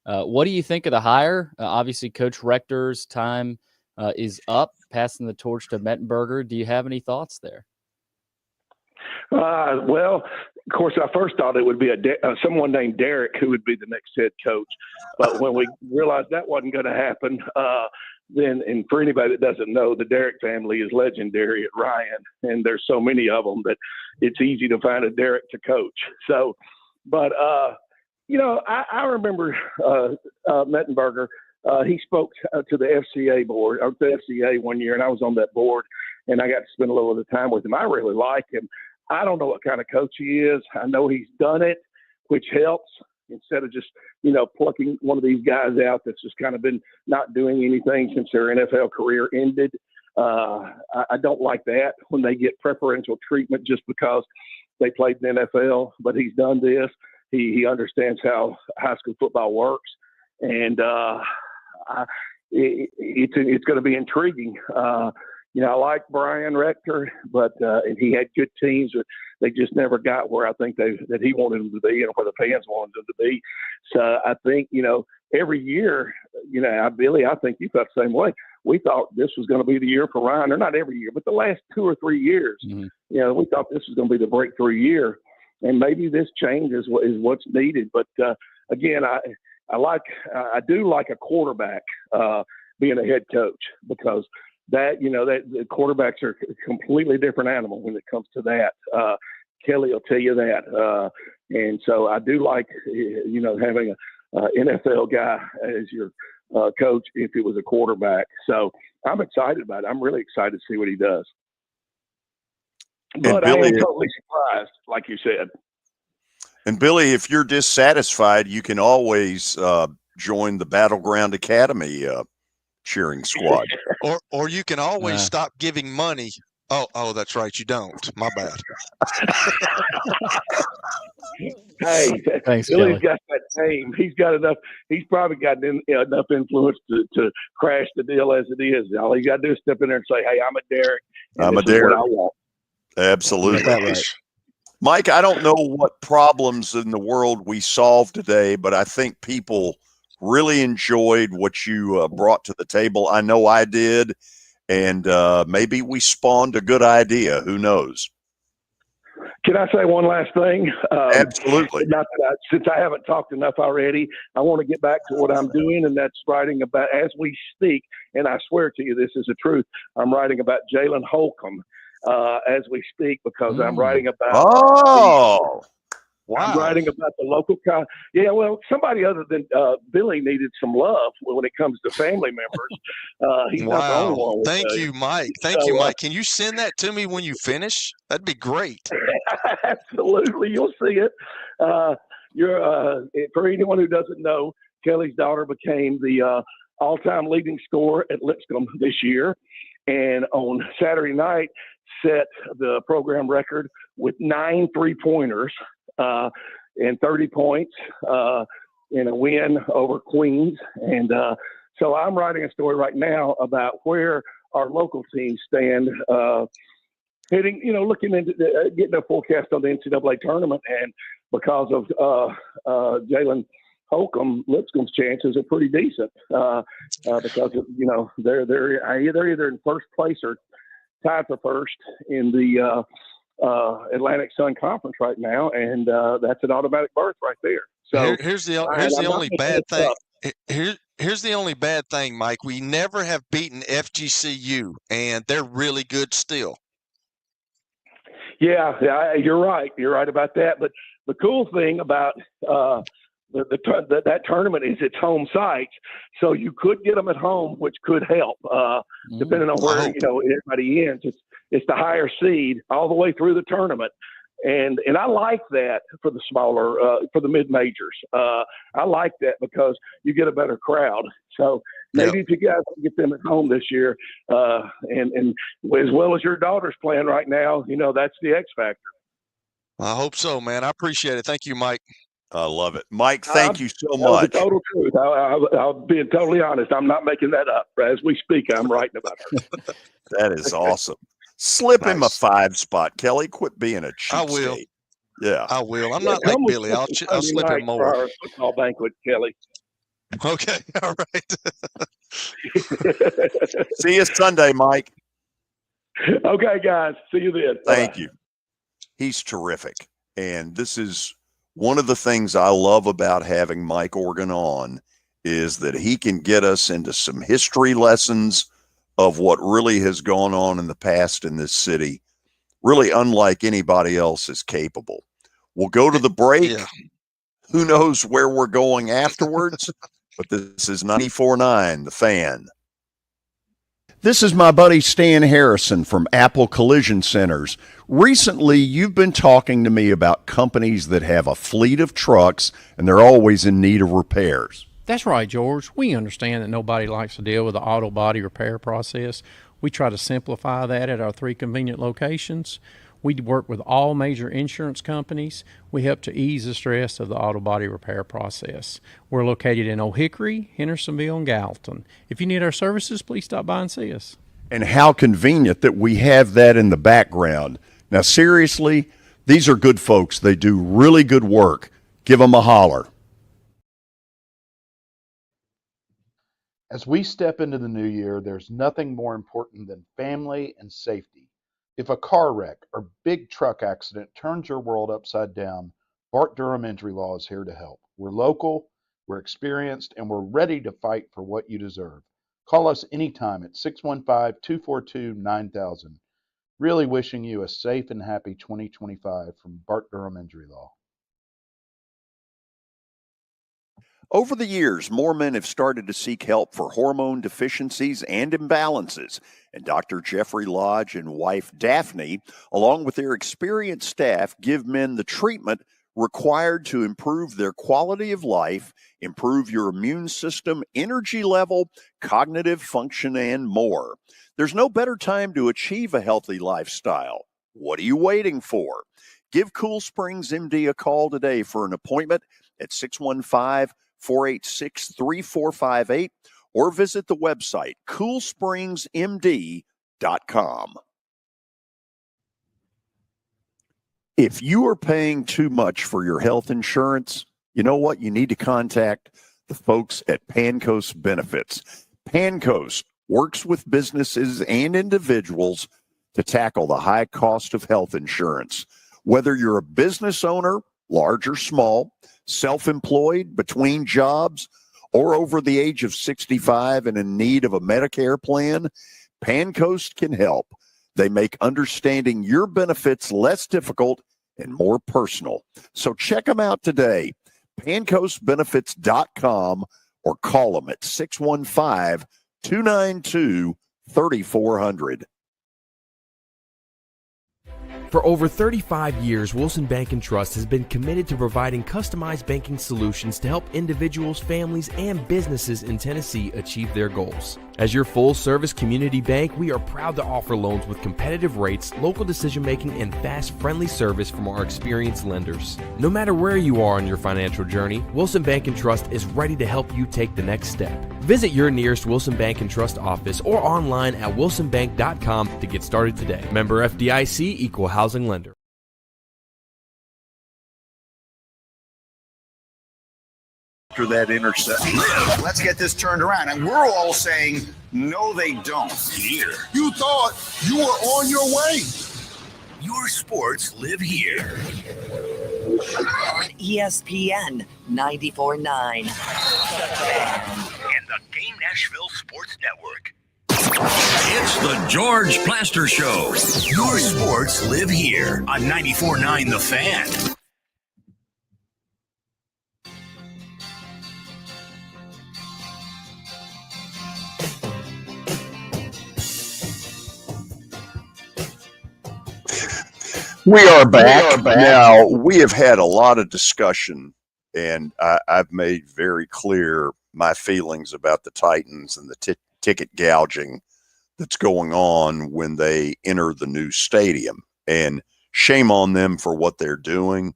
What do you think of the hire? Obviously, Coach Rector's time is up, passing the torch to Mettenberger. Do you have any thoughts there? Well, of course, I first thought it would be someone named Derek who would be the next head coach. But when we realized that wasn't going to happen, then, and for anybody that doesn't know, the Derek family is legendary at Ryan, and there's so many of them that it's easy to find a Derek to coach. So, but, I remember Mettenberger. He spoke to the FCA board, or the FCA one year, and I was on that board, and I got to spend a little of the time with him. I really like him. I don't know what kind of coach he is. I know he's done it, which helps, instead of just, plucking one of these guys out that's just kind of been not doing anything since their NFL career ended. I don't like that, when they get preferential treatment just because they played in the NFL, but he's done this. He understands how high school football works, and it's going to be intriguing. I like Brian Rector, but and he had good teams, but they just never got where I think that he wanted them to be, and where the fans wanted them to be. So I think, every year, Billy, I think you felt the same way. We thought this was going to be the year for Ryan, or not every year, but the last 2 or 3 years. Mm-hmm. We thought this was going to be the breakthrough year, and maybe this change is what's needed. But again, I do like a quarterback being a head coach, because that the quarterbacks are a completely different animal when it comes to that. Kelly will tell you that. And so I do like, having a NFL guy as your coach if it was a quarterback. So I'm excited about it. I'm really excited to see what he does. But Billy, I am totally surprised, like you said. And Billy, if you're dissatisfied, you can always join the Battleground Academy cheering squad. or you can always stop giving money. Oh, that's right. You don't. My bad. Hey, thanks, Billy's Kelly. got that name. He's got enough. He's probably got enough influence to crash the deal as it is. All he got to do is step in there and say, "Hey, I'm a Derek. I'm a Derek. What I want." Absolutely. That right. Mike, I don't know what problems in the world we solved today, but I think people really enjoyed what you brought to the table. I know I did, and maybe we spawned a good idea. Who knows? Can I say one last thing? Absolutely. Since I haven't talked enough already, I want to get back to what I'm doing, and that's writing about, as we speak, and I swear to you, this is the truth, I'm writing about Jalen Holcomb as we speak, because I'm writing about Wow. I'm writing about the local yeah, well, somebody other than Billy needed some love when it comes to family members. He's not the only one. Thank you, Mike. Thank you, Mike. Can you send that to me when you finish? That'd be great. Absolutely. You'll see it. For anyone who doesn't know, Kelly's daughter became the all-time leading scorer at Lipscomb this year. And on Saturday night, set the program record with 9 3-pointers. And 30 points in a win over Queens. And so I'm writing a story right now about where our local teams stand, looking into getting a forecast on the NCAA tournament. And because of Jalen Holcomb, Lipscomb's chances are pretty decent because they're either in first place or tied for first in the Atlantic Sun Conference right now, and that's an automatic berth right there. So here's the only bad thing. Here's the only bad thing, Mike. We never have beaten FGCU, and they're really good still. Yeah, you're right. You're right about that. But the cool thing about that tournament is its home site, so you could get them at home, which could help depending on where everybody ends. It's the higher seed all the way through the tournament, and I like that for the smaller for the mid majors. I like that because you get a better crowd. So maybe if you guys can get them at home this year, and as well as your daughter's playing right now, that's the X factor. I hope so, man. I appreciate it. Thank you, Mike. I love it. Mike, thank you so much. The total truth. I'll be totally honest. I'm not making that up. As we speak, I'm writing about it. That is awesome. Slip him a 5 spot, Kelly. Quit being a cheapskate. I will. Yeah. I will. I'm not like Billy. I'll slip him more. For our football banquet, Kelly. Okay. All right. See you Sunday, Mike. Okay, guys. See you then. Thank you. He's terrific. And this is one of the things I love about having Mike Organ on is that he can get us into some history lessons of what really has gone on in the past in this city, really unlike anybody else is capable. We'll go to the break. Yeah. Who knows where we're going afterwards, but this is 94.9 The Fan. This is my buddy Stan Harrison from Apple Collision Centers. Recently, you've been talking to me about companies that have a fleet of trucks and they're always in need of repairs. That's right, George. We understand that nobody likes to deal with the auto body repair process. We try to simplify that at our 3 convenient locations. We work with all major insurance companies. We help to ease the stress of the auto body repair process. We're located in Old Hickory, Hendersonville, and Gallatin. If you need our services, please stop by and see us. And how convenient that we have that in the background. Now, seriously, these are good folks. They do really good work. Give them a holler. As we step into the new year, there's nothing more important than family and safety. If a car wreck or big truck accident turns your world upside down, Bart Durham Injury Law is here to help. We're local, we're experienced, and we're ready to fight for what you deserve. Call us anytime at 615-242-9000. Really wishing you a safe and happy 2025 from Bart Durham Injury Law. Over the years, more men have started to seek help for hormone deficiencies and imbalances, and Dr. Jeffrey Lodge and wife Daphne, along with their experienced staff, give men the treatment required to improve their quality of life, improve your immune system, energy level, cognitive function, and more. There's no better time to achieve a healthy lifestyle. What are you waiting for? Give Cool Springs MD a call today for an appointment at 615-486-3458 or visit the website coolspringsmd.com. If you are paying too much for your health insurance, you know what? You need to contact the folks at Pancoast Benefits. Pancoast works with businesses and individuals to tackle the high cost of health insurance. Whether you're a business owner, large or small, self-employed, between jobs, or over the age of 65 and in need of a Medicare plan, Pancoast can help. They make understanding your benefits less difficult and more personal. So check them out today, pancoastbenefits.com, or call them at 615-292-3400. For over 35 years, Wilson Bank and Trust has been committed to providing customized banking solutions to help individuals, families, and businesses in Tennessee achieve their goals. As your full-service community bank, we are proud to offer loans with competitive rates, local decision-making, and fast, friendly service from our experienced lenders. No matter where you are on your financial journey, Wilson Bank and Trust is ready to help you take the next step. Visit your nearest Wilson Bank and Trust office or online at wilsonbank.com to get started today. Member FDIC, Equal Housing Lender. After that interception. Let's get this turned around. And we're all saying, no, they don't. Here. You thought you were on your way. Your sports live here. On ESPN 94.9. And the Game Nashville Sports Network. It's the George Plaster Show. Your sports live here on 94.9 The Fan. We are back. Now, we have had a lot of discussion, and I've made very clear my feelings about the Titans and the ticket gouging that's going on when they enter the new stadium. And shame on them for what they're doing.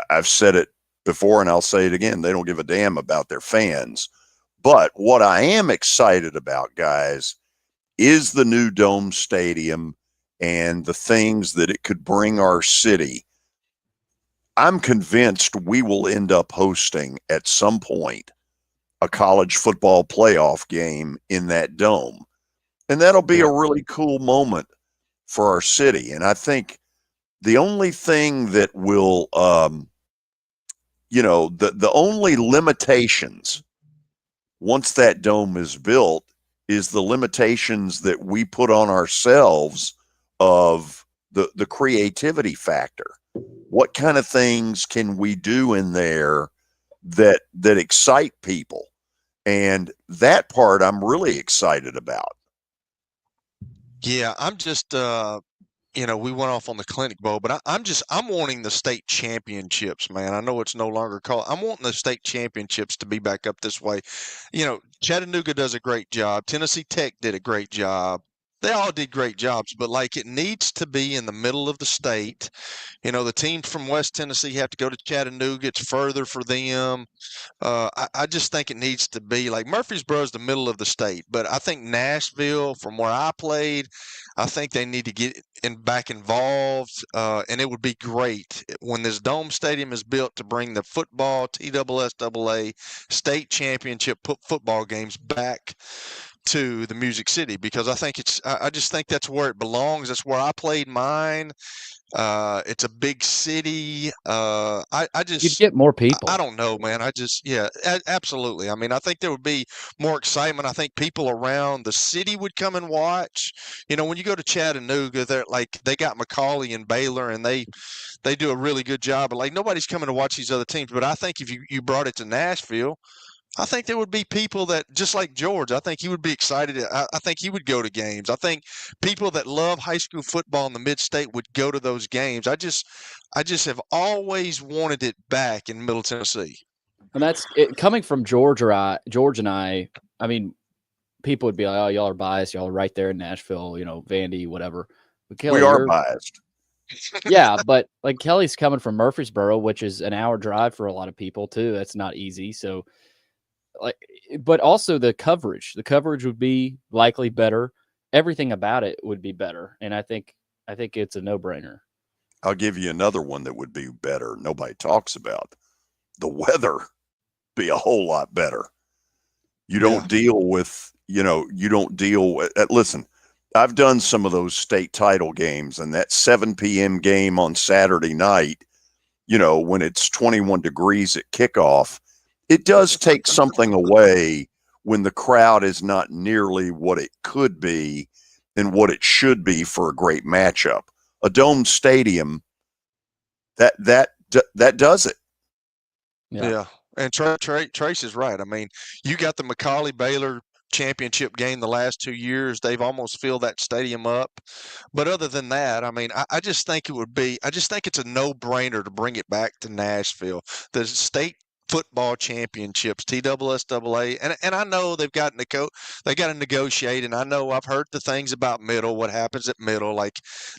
I've said it before, and I'll say it again. They don't give a damn about their fans. But what I am excited about, guys, is the new Dome Stadium and the things that it could bring our city. I'm convinced we will end up hosting at some point a college football playoff game in that dome. And that'll be a really cool moment for our city. And I think the only thing that will, the only limitations once that dome is built is the limitations that we put on ourselves of the creativity factor. What kind of things can we do in there that excite people? And that part I'm really excited about. Yeah, I'm just, we went off on the Clinic Bowl, but I'm wanting the state championships, man. I know it's no longer called. I'm wanting the state championships to be back up this way. Chattanooga does a great job. Tennessee Tech did a great job. They all did great jobs, but it needs to be in the middle of the state. The teams from West Tennessee have to go to Chattanooga. It's further for them. I just think it needs to be Murfreesboro is the middle of the state, but I think Nashville, from where I played, I think they need to get back involved, and it would be great when this Dome Stadium is built to bring the football, TSSAA, state championship football games back to the Music City, because I just think that's where it belongs. That's where I played mine. It's a big city. You'd get more people. I don't know, man. Absolutely. I mean, I think there would be more excitement. I think people around the city would come and watch. You know, when you go to Chattanooga, they got McCallie and Baylor, and they do a really good job. But like, nobody's coming to watch these other teams. But I think if you brought it to Nashville, I think there would be people that, just like George, I think he would be excited. I think he would go to games. I think people that love high school football in the mid-state would go to those games. I just have always wanted it back in Middle Tennessee. And that's it, coming from George and I. I mean, people would be like, "Oh, y'all are biased. Y'all are right there in Nashville. You know, Vandy, whatever." But Kelly, we are biased. Yeah, but like Kelly's coming from Murfreesboro, which is an hour drive for a lot of people too. That's not easy. So. But also the coverage would be likely better. Everything about it would be better. And I think it's a no-brainer. I'll give you another one that would be better. Nobody talks about. The weather be a whole lot better. You don't deal with, listen, I've done some of those state title games, and that 7 p.m. game on Saturday night, when it's 21 degrees at kickoff, it does take something away when the crowd is not nearly what it could be and what it should be for a great matchup. A domed stadium, that does it. Yeah. And Trace is right. I mean, you got the McCallie Baylor championship game the last 2 years. They've almost filled that stadium up. But other than that, I mean, I just think it's a no-brainer to bring it back to Nashville. The state football championships, TSSAA, and I know they got to negotiate, and I know I've heard the things about Middle, what happens at Middle, like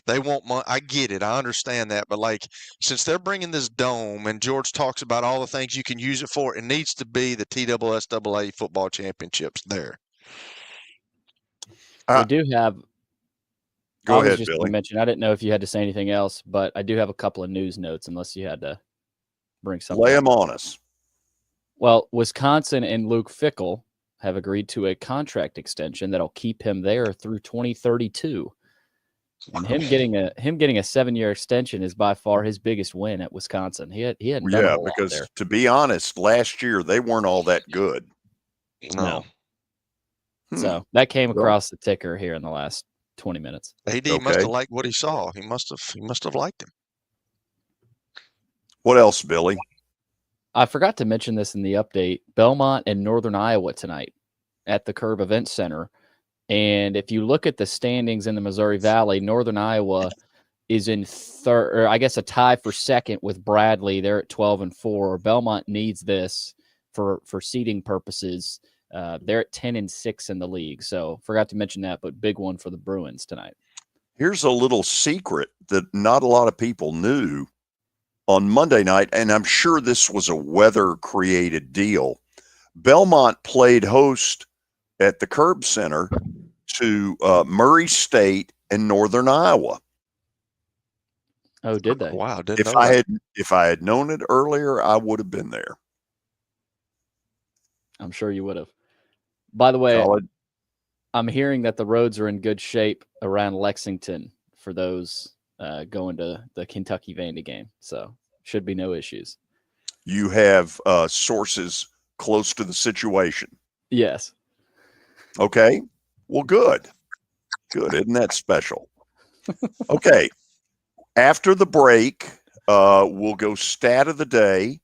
they want money. I get it, I understand that, but like, since they're bringing this dome, and George talks about all the things you can use it for, it needs to be the TSSAA football championships there. We do have. Go ahead, Billy. I didn't know if you had to say anything else, but I do have a couple of news notes, unless you had to bring something. Lay them on us. Well, Wisconsin and Luke Fickell have agreed to a contract extension that'll keep him there through 2032. And him getting a 7-year extension is by far his biggest win at Wisconsin. He hadn't done a whole lot because there. To be honest, last year they weren't all that good. No. So that came across the ticker here in the last 20 minutes. AD must have liked what he saw. He must have liked him. What else, Billy? I forgot to mention this in the update. Belmont and Northern Iowa tonight at the Curb Event Center. And if you look at the standings in the Missouri Valley, Northern Iowa is in third, or I guess a tie for second with Bradley. They're at 12-4. Belmont needs this for seeding purposes. They're at 10-6 in the league. So forgot to mention that, but big one for the Bruins tonight. Here's a little secret that not a lot of people knew. On Monday night, and I'm sure this was a weather-created deal, Belmont played host at the Curb Center to Murray State and Northern Iowa. Oh, did they? Wow! If I had known it earlier, I would have been there. I'm sure you would have. By the way, I'm hearing that the roads are in good shape around Lexington for those going to the Kentucky Vandy game. So should be no issues. You have sources close to the situation. Yes. Okay. Well, good. Good. Isn't that special? Okay. After the break, we'll go stat of the day.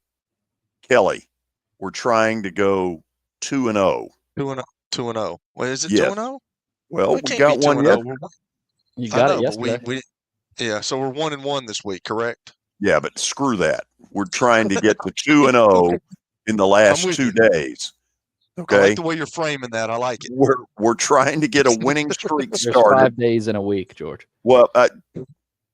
Kelly, we're trying to go 2-0. 2-0. Wait, is it 2-0? Well, we got one yet. You got it yesterday. Yeah, so we're 1-1 this week, correct? Yeah, but screw that. We're trying to get to 2-0 in the last 2 days. Okay. I like the way you're framing that. I like it. We're trying to get a winning streak started. There's 5 days in a week, George. Well,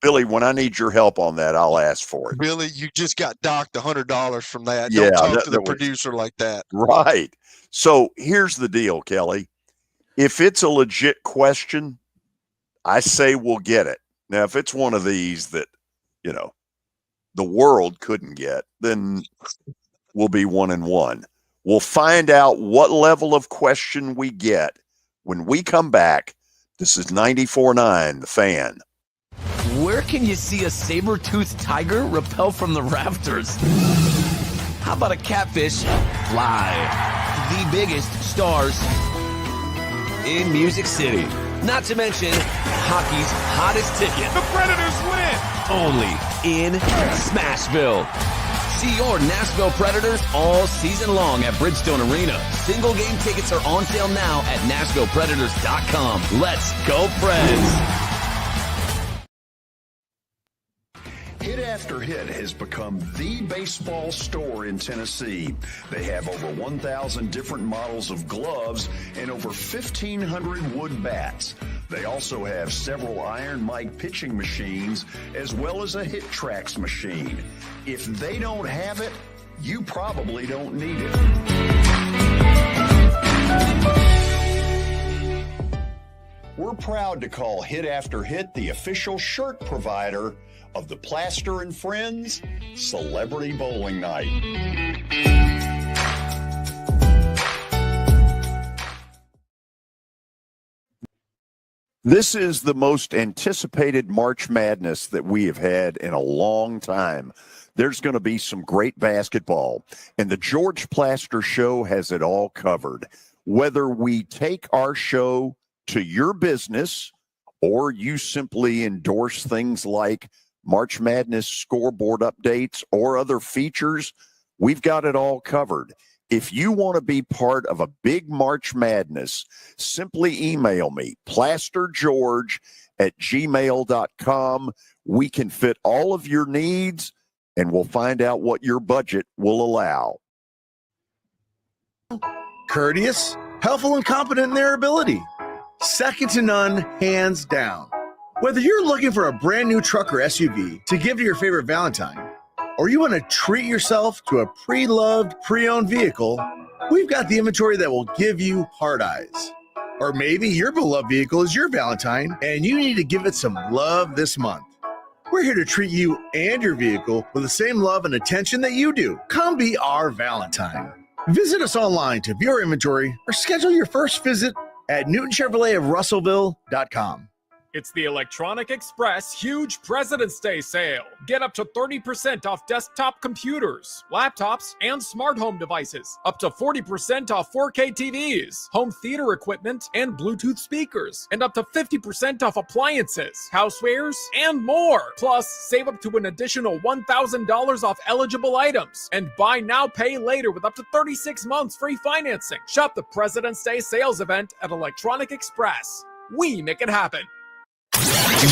Billy, when I need your help on that, I'll ask for it. Billy, you just got docked $100 from that. Yeah, don't talk to the producer like that. Right. So here's the deal, Kelly. If it's a legit question, I say we'll get it. Now, if it's one of these that, the world couldn't get, then we'll be 1-1. We'll find out what level of question we get when we come back. This is 94.9 The Fan. Where can you see a saber-toothed tiger rappel from the rafters? How about a catfish fly? The biggest stars in Music City. Not to mention hockey's hottest ticket. The Predators win! Only in Smashville. See your Nashville Predators all season long at Bridgestone Arena. Single game tickets are on sale now at NashvillePredators.com. Let's go, Preds! Hit After Hit has become the baseball store in Tennessee. They have over 1,000 different models of gloves and over 1,500 wood bats. They also have several Iron Mike pitching machines as well as a Hit Tracks machine. If they don't have it, you probably don't need it. We're proud to call Hit After Hit the official shirt provider of the Plaster and Friends Celebrity Bowling Night. This is the most anticipated March Madness that we have had in a long time. There's going to be some great basketball, and the George Plaster Show has it all covered. Whether we take our show to your business or you simply endorse things like March Madness scoreboard updates or other features, we've got it all covered. If you want to be part of a big March Madness, simply email me, plastergeorge@gmail.com. We can fit all of your needs, and we'll find out what your budget will allow. Courteous, helpful, and competent in their ability. Second to none, hands down. Whether you're looking for a brand new truck or SUV to give to your favorite Valentine, or you want to treat yourself to a pre-loved, pre-owned vehicle, we've got the inventory that will give you hard eyes. Or maybe your beloved vehicle is your Valentine and you need to give it some love this month. We're here to treat you and your vehicle with the same love and attention that you do. Come be our Valentine. Visit us online to view our inventory or schedule your first visit at Newton Chevrolet of Russellville.com. It's the Electronic Express huge President's Day sale. Get up to 30% off desktop computers, laptops, and smart home devices. Up to 40% off 4K TVs, home theater equipment, and Bluetooth speakers. And up to 50% off appliances, housewares, and more. Plus, save up to an additional $1,000 off eligible items. And buy now, pay later with up to 36 months free financing. Shop the President's Day sales event at Electronic Express. We make it happen.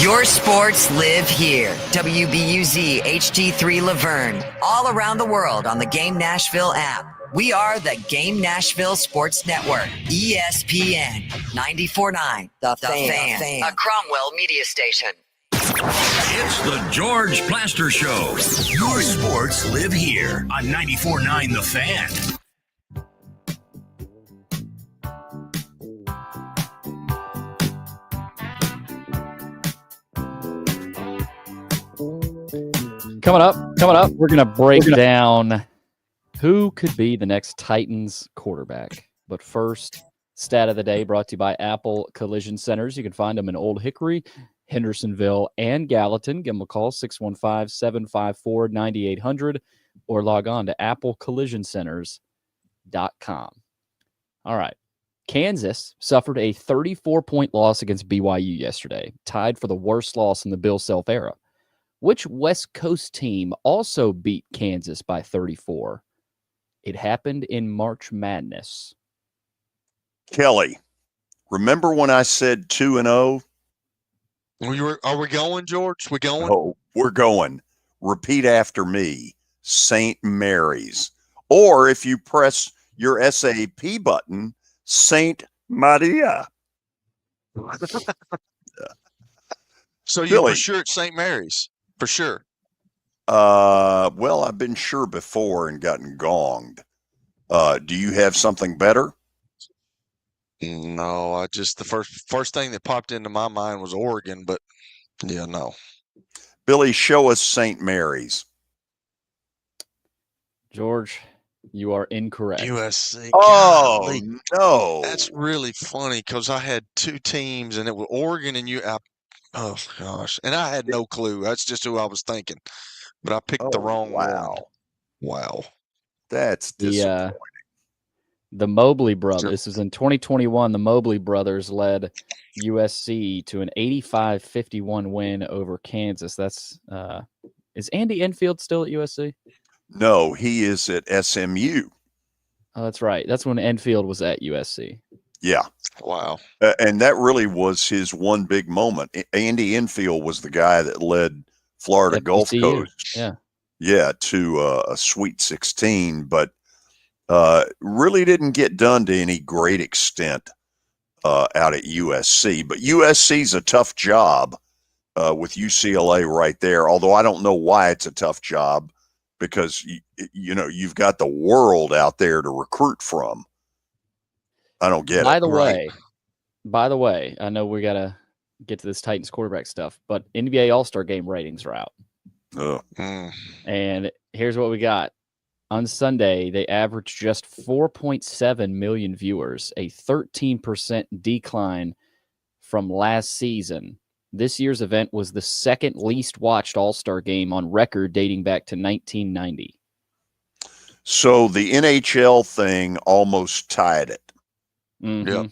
Your sports live here. WBUZ HD3 Laverne. All around the world on the Game Nashville app. We are the Game Nashville Sports Network. ESPN 94.9 The Fan. A Cromwell media station. It's the George Plaster Show. Your sports live here on 94.9 The Fan. Coming up, we're going to break down who could be the next Titans quarterback. But first, stat of the day brought to you by Apple Collision Centers. You can find them in Old Hickory, Hendersonville, and Gallatin. Give them a call, 615-754-9800, or log on to applecollisioncenters.com. All right. Kansas suffered a 34-point loss against BYU yesterday, tied for the worst loss in the Bill Self era. Which West Coast team also beat Kansas by 34? It happened in March Madness. Kelly, remember when I said 2-0? Are we going, George? We going? Oh, we're going. Repeat after me. St. Mary's. Or if you press your SAP button, St. Maria. So you're for sure it's St. Mary's? For sure. Well, I've been sure before and gotten gonged. Do you have something better? No, I just the first thing that popped into my mind was Oregon, but yeah, no. Billy, show us St. Mary's. George, You are incorrect. USC. Oh, Golly. no. That's really funny because I had two teams, and it was Oregon and oh, gosh. And I had no clue. That's just who I was thinking. But I picked the wrong one. Wow. That's disappointing. The Mobley brothers. This is in 2021. The Mobley brothers led USC to an 85-51 win over Kansas. That's is Andy Enfield still at USC? No, he is at SMU. Oh, that's right. That's when Enfield was at USC. Yeah. Wow. And that really was his one big moment. Andy Enfield was the guy that led Florida Gulf Coast. Yeah, to a Sweet 16, but really didn't get done to any great extent out at USC. But USC's a tough job with UCLA right there, although I don't know why it's a tough job because, you know, you've got the world out there to recruit from. I don't get it. By the way, I know we got to get to this Titans quarterback stuff, but NBA All-Star Game ratings are out. And here's what we got. On Sunday, they averaged just 4.7 million viewers, a 13% decline from last season. This year's event was the second least watched All-Star Game on record dating back to 1990. So the NHL thing almost tied it. Mm-hmm. Yep.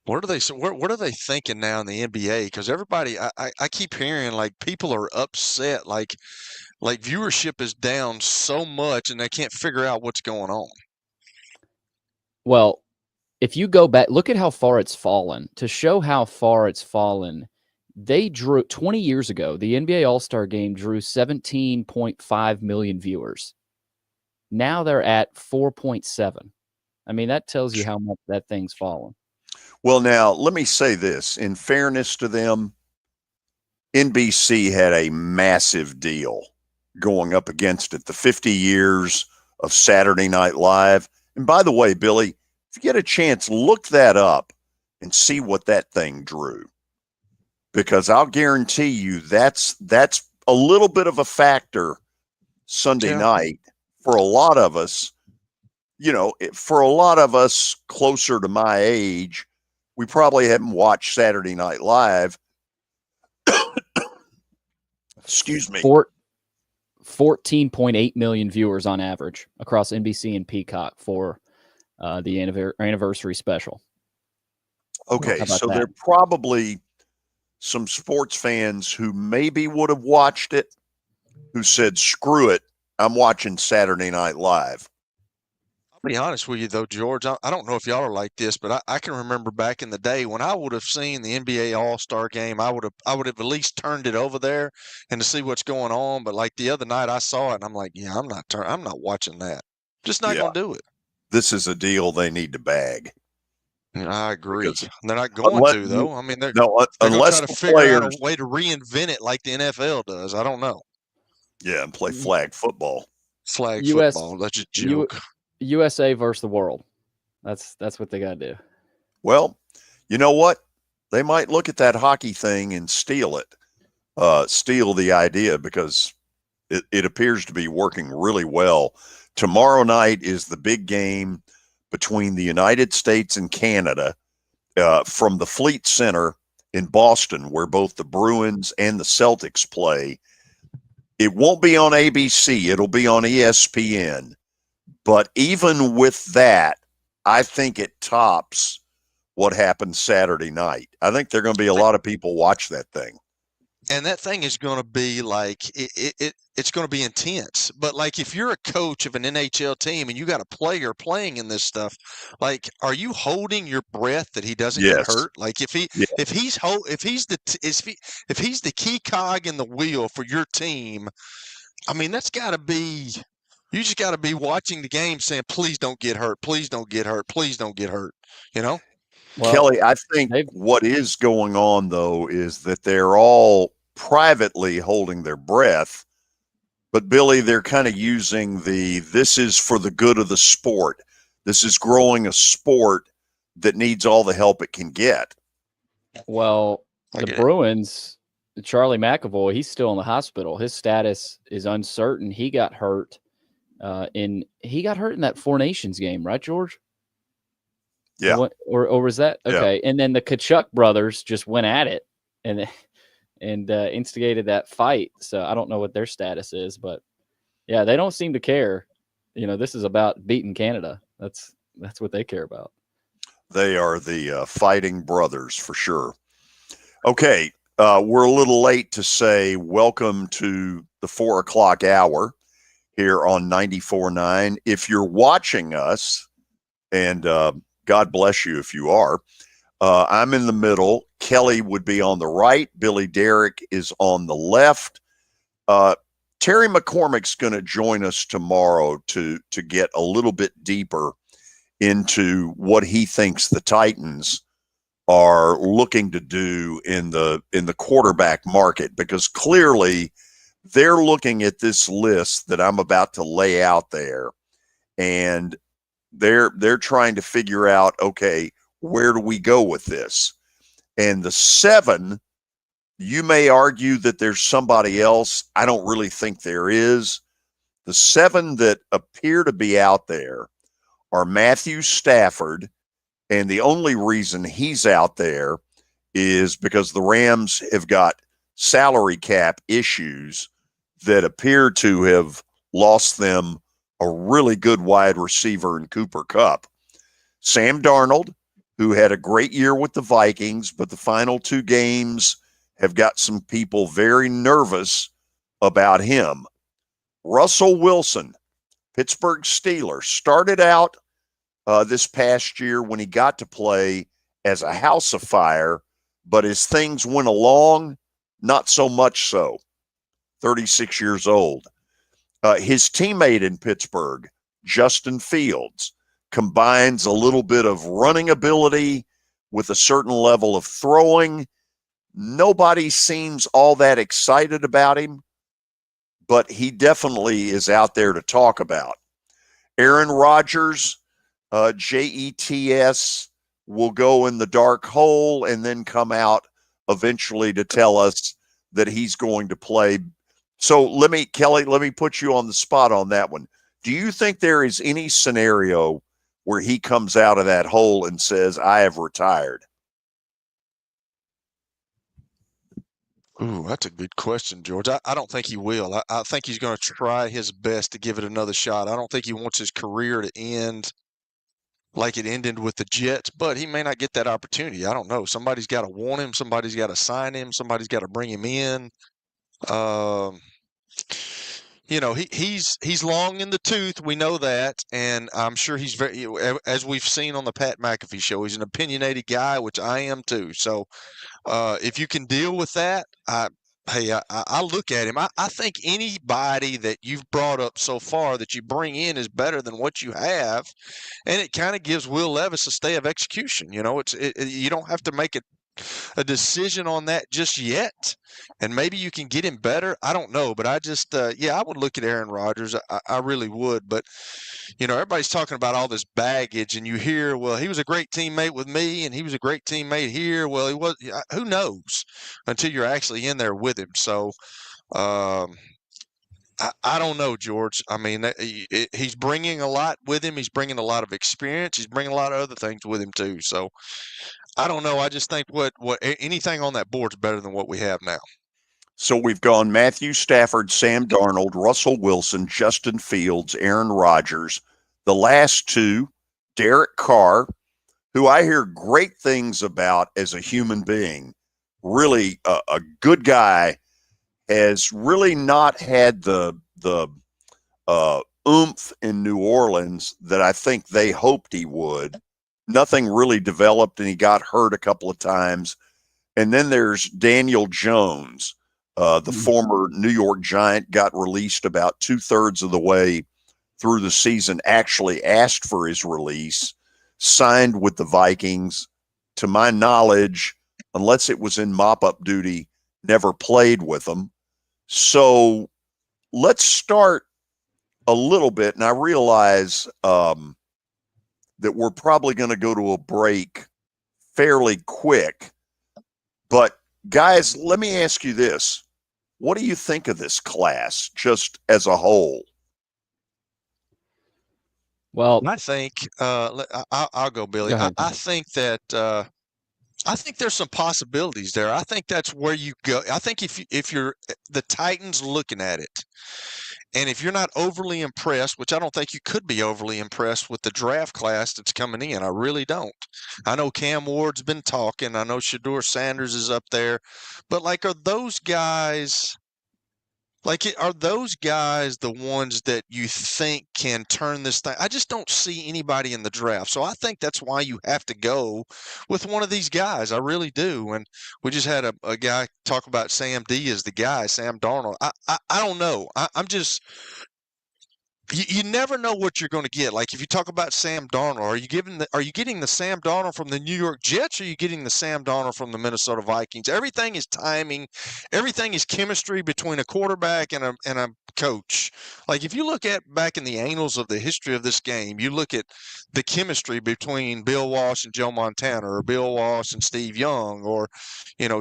What are they thinking now in the NBA? Because everybody, I keep hearing like people are upset, like viewership is down so much, and they can't figure out what's going on. Well, if you go back, look at how far it's fallen. To show how far it's fallen, they drew 20 years ago. The NBA All-Star Game drew 17.5 million viewers. Now they're at 4.7. I mean, that tells you how much that thing's fallen. Well, now, let me say this. In fairness to them, NBC had a massive deal going up against it. The 50 years of Saturday Night Live. And by the way, Billy, if you get a chance, look that up and see what that thing drew. Because I'll guarantee you that's a little bit of a factor Sunday night for a lot of us. You know, for a lot of us closer to my age, we probably haven't watched Saturday Night Live. Excuse me. 14.8 million viewers on average across NBC and Peacock for the anniversary special. Okay, so there are probably some sports fans who maybe would have watched it who said, screw it, I'm watching Saturday Night Live. I'll be honest with you, though, George. I don't know if y'all are like this, but I can remember back in the day when I would have seen the NBA All-Star Game, I would have at least turned it over there and to see what's going on. But like the other night, I saw it and I'm like, yeah, I'm not watching that. Just not going to do it. This is a deal they need to bag. I agree. They're not going to, though. I mean, they're going to try to figure out a way to reinvent it like the NFL does. I don't know. Yeah, and play flag football. Football. That's a joke. USA versus the world. That's what they got to do. Well, you know what? They might look at that hockey thing and steal it. Steal the idea because it appears to be working really well. Tomorrow night is the big game between the United States and Canada from the Fleet Center in Boston, where both the Bruins and the Celtics play. It won't be on ABC. It'll be on ESPN. But even with that, I think it tops what happened Saturday night. I think there are going to be a lot of people watch that thing. And that thing is going to be like it's going to be intense. But like if you're a coach of an NHL team and you got a player playing in this stuff, like are you holding your breath that he doesn't get hurt? Like if he's the key cog in the wheel for your team, I mean that's got to be. You just got to be watching the game saying, please don't get hurt. Please don't get hurt. Please don't get hurt. You know? Well, Kelly, I think what is going on, though, is that they're all privately holding their breath. But, Billy, they're kind of using this is for the good of the sport. This is growing a sport that needs all the help it can get. Well, the Bruins, Charlie McAvoy, he's still in the hospital. His status is uncertain. He got hurt And he got hurt in that Four Nations game, right, George? Yeah. Or was that okay? Yeah. And then the Kachuk brothers just went at it and instigated that fight. So I don't know what their status is, but yeah, they don't seem to care. This is about beating Canada. That's what they care about. They are the fighting brothers for sure. Okay, we're a little late to say welcome to the 4 o'clock hour here on 94.9. If you're watching us, and God bless you if you are, I'm in the middle. Kelly would be on the right. Billy Derrick is on the left. Terry McCormick's going to join us tomorrow to get a little bit deeper into what he thinks the Titans are looking to do in the quarterback market, because clearly they're looking at this list that I'm about to lay out there, and they're trying to figure out, okay, where do we go with this? And the 7, you may argue that there's somebody else. I don't really think there is. The 7 that appear to be out there are Matthew Stafford, and the only reason he's out there is because the Rams have got salary cap issues that appear to have lost them a really good wide receiver in Cooper Kupp. Sam Darnold, who had a great year with the Vikings, but the final 2 games have got some people very nervous about him. Russell Wilson, Pittsburgh Steelers, started out this past year when he got to play as a house of fire, but as things went along, not so much so. 36 years old. His teammate in Pittsburgh, Justin Fields, combines a little bit of running ability with a certain level of throwing. Nobody seems all that excited about him, but he definitely is out there to talk about. Aaron Rodgers, JETS, will go in the dark hole and then come out eventually to tell us that he's going to play. So Kelly, let me put you on the spot on that one. Do you think there is any scenario where he comes out of that hole and says, I have retired? Ooh, that's a good question, George. I don't think he will. I think he's going to try his best to give it another shot. I don't think he wants his career to end like it ended with the Jets, but he may not get that opportunity. I don't know. Somebody's got to want him. Somebody's got to sign him. Somebody's got to bring him in. He's long in the tooth. We know that, and I'm sure he's very, as we've seen on the Pat McAfee show, he's an opinionated guy, which I am too. So if you can deal with that, I look at him. I think anybody that you've brought up so far that you bring in is better than what you have, and it kind of gives Will Levis a stay of execution. You don't have to make a decision on that just yet, and maybe you can get him better. I don't know, but I just I would look at Aaron Rodgers. I really would, but everybody's talking about all this baggage, and you hear, well, he was a great teammate with me, and he was a great teammate here. Well, he was. Who knows until you're actually in there with him? So I don't know, George. I mean, he's bringing a lot with him. He's bringing a lot of experience. He's bringing a lot of other things with him too. So I don't know. I just think what anything on that board is better than what we have now. So we've gone Matthew Stafford, Sam Darnold, Russell Wilson, Justin Fields, Aaron Rodgers. The last 2, Derek Carr, who I hear great things about as a human being. Really a good guy, has really not had the oomph in New Orleans that I think they hoped he would. Nothing really developed, and he got hurt a couple of times. And then there's Daniel Jones, the former New York Giant, got released about 2/3 of the way through the season, actually asked for his release, signed with the Vikings. To my knowledge, unless it was in mop-up duty, never played with them. So let's start a little bit, and I realize that we're probably going to go to a break fairly quick. But, guys, let me ask you this. What do you think of this class just as a whole? Well, I think I'll go, Billy. Go ahead. I think that I think there's some possibilities there. I think that's where you go. I think if you're the Titans looking at it, and if you're not overly impressed, which I don't think you could be overly impressed with the draft class that's coming in, I really don't. I know Cam Ward's been talking. I know Shedeur Sanders is up there, but like, are those guys? Like, are those guys the ones that you think can turn this thing? I just don't see anybody in the draft. So I think that's why you have to go with one of these guys. I really do. And we just had a guy talk about Sam D as the guy, Sam Darnold. I don't know. I'm just – you never know what you're going to get. Like, if you talk about Sam Darnold, are you getting the Sam Darnold from the New York Jets, or are you getting the Sam Darnold from the Minnesota Vikings? Everything is timing. Everything is chemistry between a quarterback and a coach. Like, if you look at back in the annals of the history of this game, you look at the chemistry between Bill Walsh and Joe Montana, or Bill Walsh and Steve Young, or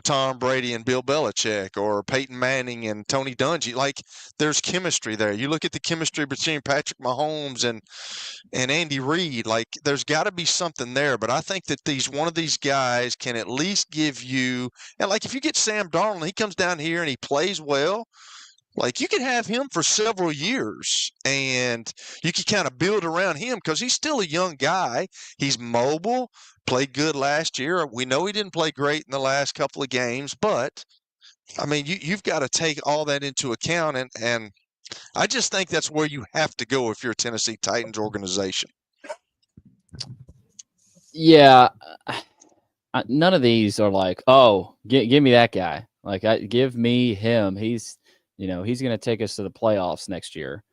Tom Brady and Bill Belichick, or Peyton Manning and Tony Dungy. Like, there's chemistry there. You look at the chemistry between Patrick Mahomes and Andy Reid. Like, there's got to be something there. But I think that one of these guys can at least give you, and like, if you get Sam Darnold, he comes down here and he plays well, like, you could have him for several years, and you could kind of build around him because he's still a young guy. He's mobile, played good last year. We know he didn't play great in the last couple of games, but I mean, you've got to take all that into account, and I just think that's where you have to go if you're a Tennessee Titans organization. Yeah, none of these are like, oh, give me that guy. Like, give me him. He's going to take us to the playoffs next year.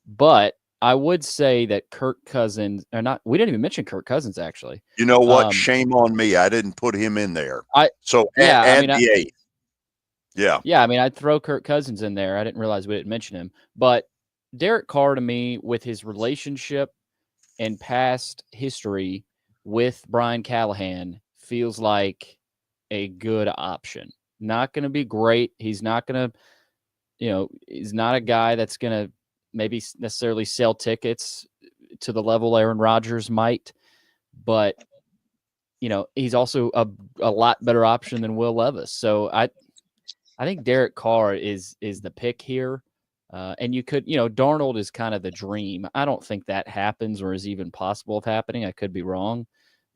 But I would say that Kirk Cousins, we didn't even mention Kirk Cousins, actually. You know what? Shame on me. I didn't put him in there. Add the 8. Yeah. Yeah, I mean, I'd throw Kirk Cousins in there. I didn't realize we didn't mention him. But Derek Carr, to me, with his relationship and past history with Brian Callahan, feels like a good option. Not going to be great. He's not going to, he's not a guy that's going to maybe necessarily sell tickets to the level Aaron Rodgers might. But, he's also a lot better option than Will Levis. So I think Derek Carr is the pick here. And you could, Darnold is kind of the dream. I don't think that happens or is even possible of happening. I could be wrong.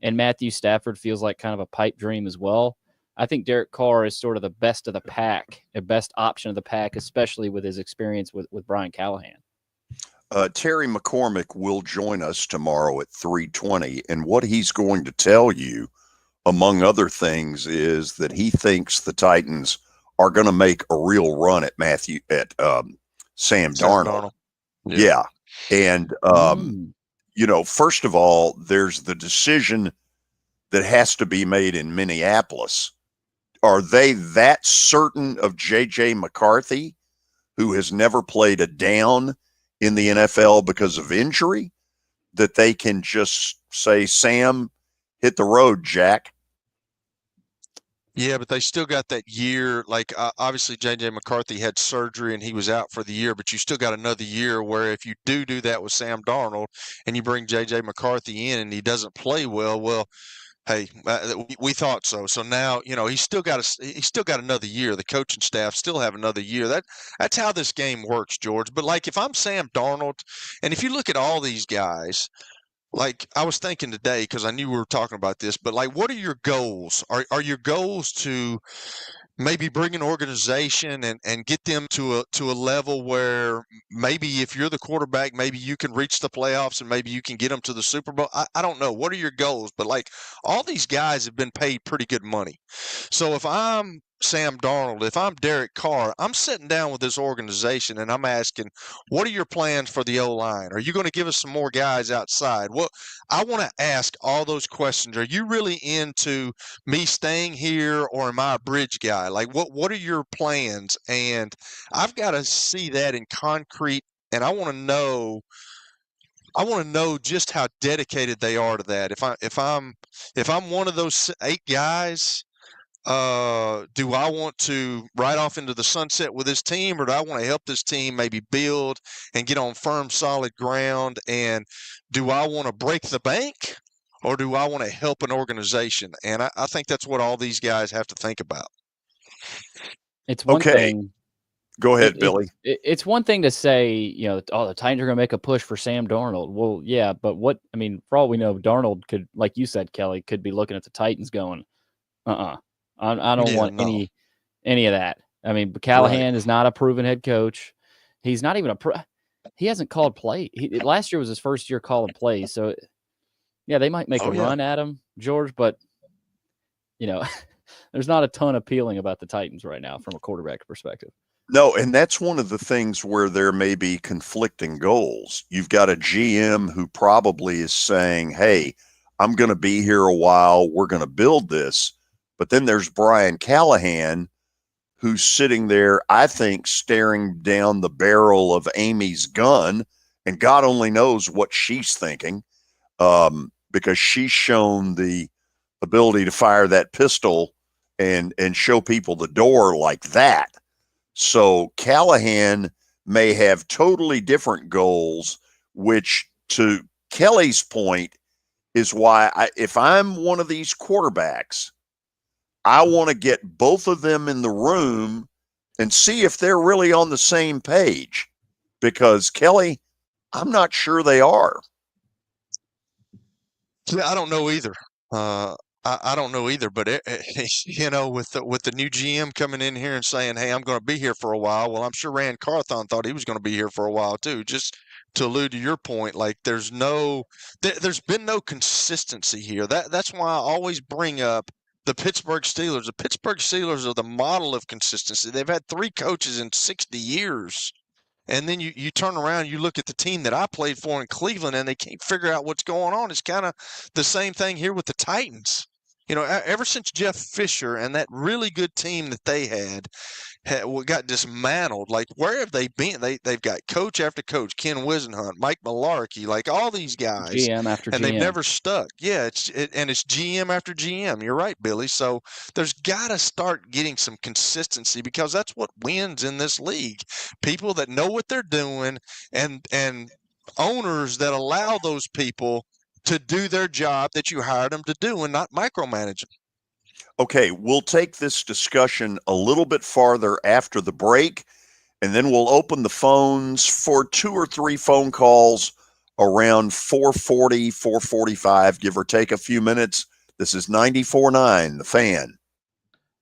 And Matthew Stafford feels like kind of a pipe dream as well. I think Derek Carr is sort of the best of the pack, the best option of the pack, especially with his experience with Brian Callahan. Terry McCormick will join us tomorrow at 3:20. And what he's going to tell you, among other things, is that he thinks the Titans are going to make a real run at Sam Darnold. Yeah. And, first of all, there's the decision that has to be made in Minneapolis. Are they that certain of J.J. McCarthy, who has never played a down in the NFL because of injury, that they can just say, Sam, hit the road, Jack? Yeah, but they still got that year. Like, obviously, J.J. McCarthy had surgery and he was out for the year, but you still got another year where if you do that with Sam Darnold and you bring J.J. McCarthy in and he doesn't play well, hey, we thought so. So now, he's still got another year. The coaching staff still have another year. That's how this game works, George. But like, if I'm Sam Darnold, and if you look at all these guys, like, I was thinking today, because I knew we were talking about this, but like, what are your goals? Are your goals to maybe bring an organization and get them to a level where maybe if you're the quarterback, maybe you can reach the playoffs and maybe you can get them to the Super Bowl? I don't know. What are your goals? But like, all these guys have been paid pretty good money. So if I'm Sam Darnold, if I'm Derek Carr, I'm sitting down with this organization and I'm asking, what are your plans for the O-line? Are you going to give us some more guys outside? Well, I want to ask all those questions. Are you really into me staying here, or am I a bridge guy? Like, what are your plans? And I've got to see that in concrete, and I want to know just how dedicated they are to that. If I'm one of those 8 guys, Do I want to ride off into the sunset with this team, or do I want to help this team maybe build and get on firm, solid ground? And do I want to break the bank, or do I want to help an organization? And I think that's what all these guys have to think about. It's one thing. Go ahead, Billy. It's one thing to say, the Titans are going to make a push for Sam Darnold. Well, yeah, but for all we know, Darnold could, like you said, Kelly, could be looking at the Titans going, I don't want any of that. I mean, Callahan is not a proven head coach. He's not even he hasn't called play. Last year was his first year calling plays. So, yeah, they might make a run at him, George, but, there's not a ton appealing about the Titans right now from a quarterback perspective. No, and that's one of the things where there may be conflicting goals. You've got a GM who probably is saying, hey, I'm going to be here a while. We're going to build this. But then there's Brian Callahan, who's sitting there, I think, staring down the barrel of Amy's gun, and God only knows what she's thinking, because she's shown the ability to fire that pistol and show people the door like that. So Callahan may have totally different goals, which, to Kelly's point, is why if I'm one of these quarterbacks, I want to get both of them in the room and see if they're really on the same page. Because, Kelly, I'm not sure they are. I don't know either. I don't know either, but with the new GM coming in here and saying, "Hey, I'm going to be here for a while." Well, I'm sure Rand Carthon thought he was going to be here for a while too. Just to allude to your point, like there's been no consistency here. That's why I always bring up the Pittsburgh Steelers. The Pittsburgh Steelers are the model of consistency. They've had 3 coaches in 60 years. And then you turn around, you look at the team that I played for in Cleveland, and they can't figure out what's going on. It's kind of the same thing here with the Titans. Ever since Jeff Fisher and that really good team that they had got dismantled, like where have they been? They've got coach after coach, Ken Wisenhunt, Mike Mularkey, like all these guys. GM after and GM. They've never stuck. Yeah, it's GM after GM. You're right, Billy. So there's got to start getting some consistency, because that's what wins in this league. People that know what they're doing and owners that allow those people to do their job that you hired them to do and not micromanage them. Okay, we'll take this discussion a little bit farther after the break, and then we'll open the phones for 2 or 3 phone calls around 4:40, 4:45, give or take a few minutes. This is 94.9, The Fan.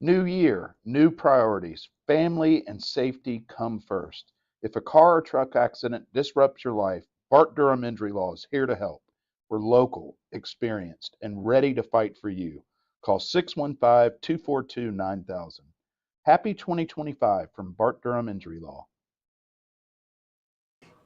New year, new priorities. Family and safety come first. If a car or truck accident disrupts your life, Bart Durham Injury Law is here to help. We're local, experienced, and ready to fight for you. Call 615-242-9000. Happy 2025 from Bart Durham Injury Law.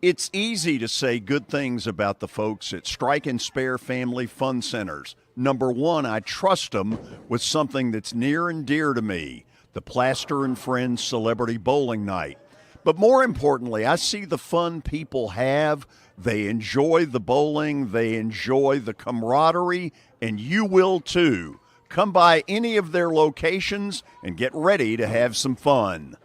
It's easy to say good things about the folks at Strike and Spare Family Fun Centers. Number one, I trust them with something that's near and dear to me, the Plaster and Friends Celebrity Bowling Night. But more importantly, I see the fun people have. They enjoy the bowling, they enjoy the camaraderie, and you will too. Come by any of their locations and get ready to have some fun.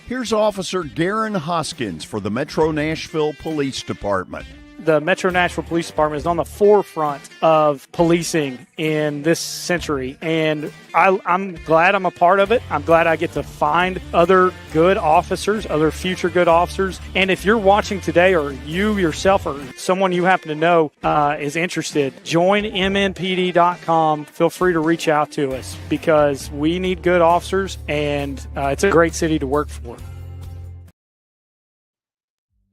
Here's Officer Garen Hoskins for the Metro Nashville Police Department. The Metro Nashville Police Department is on the forefront of policing in this century, and I'm glad I'm a part of it. I'm glad I get to find other good officers, other future good officers. And if you're watching today, or you yourself or someone you happen to know is interested, join MNPD.com. Feel free to reach out to us, because we need good officers, and it's a great city to work for.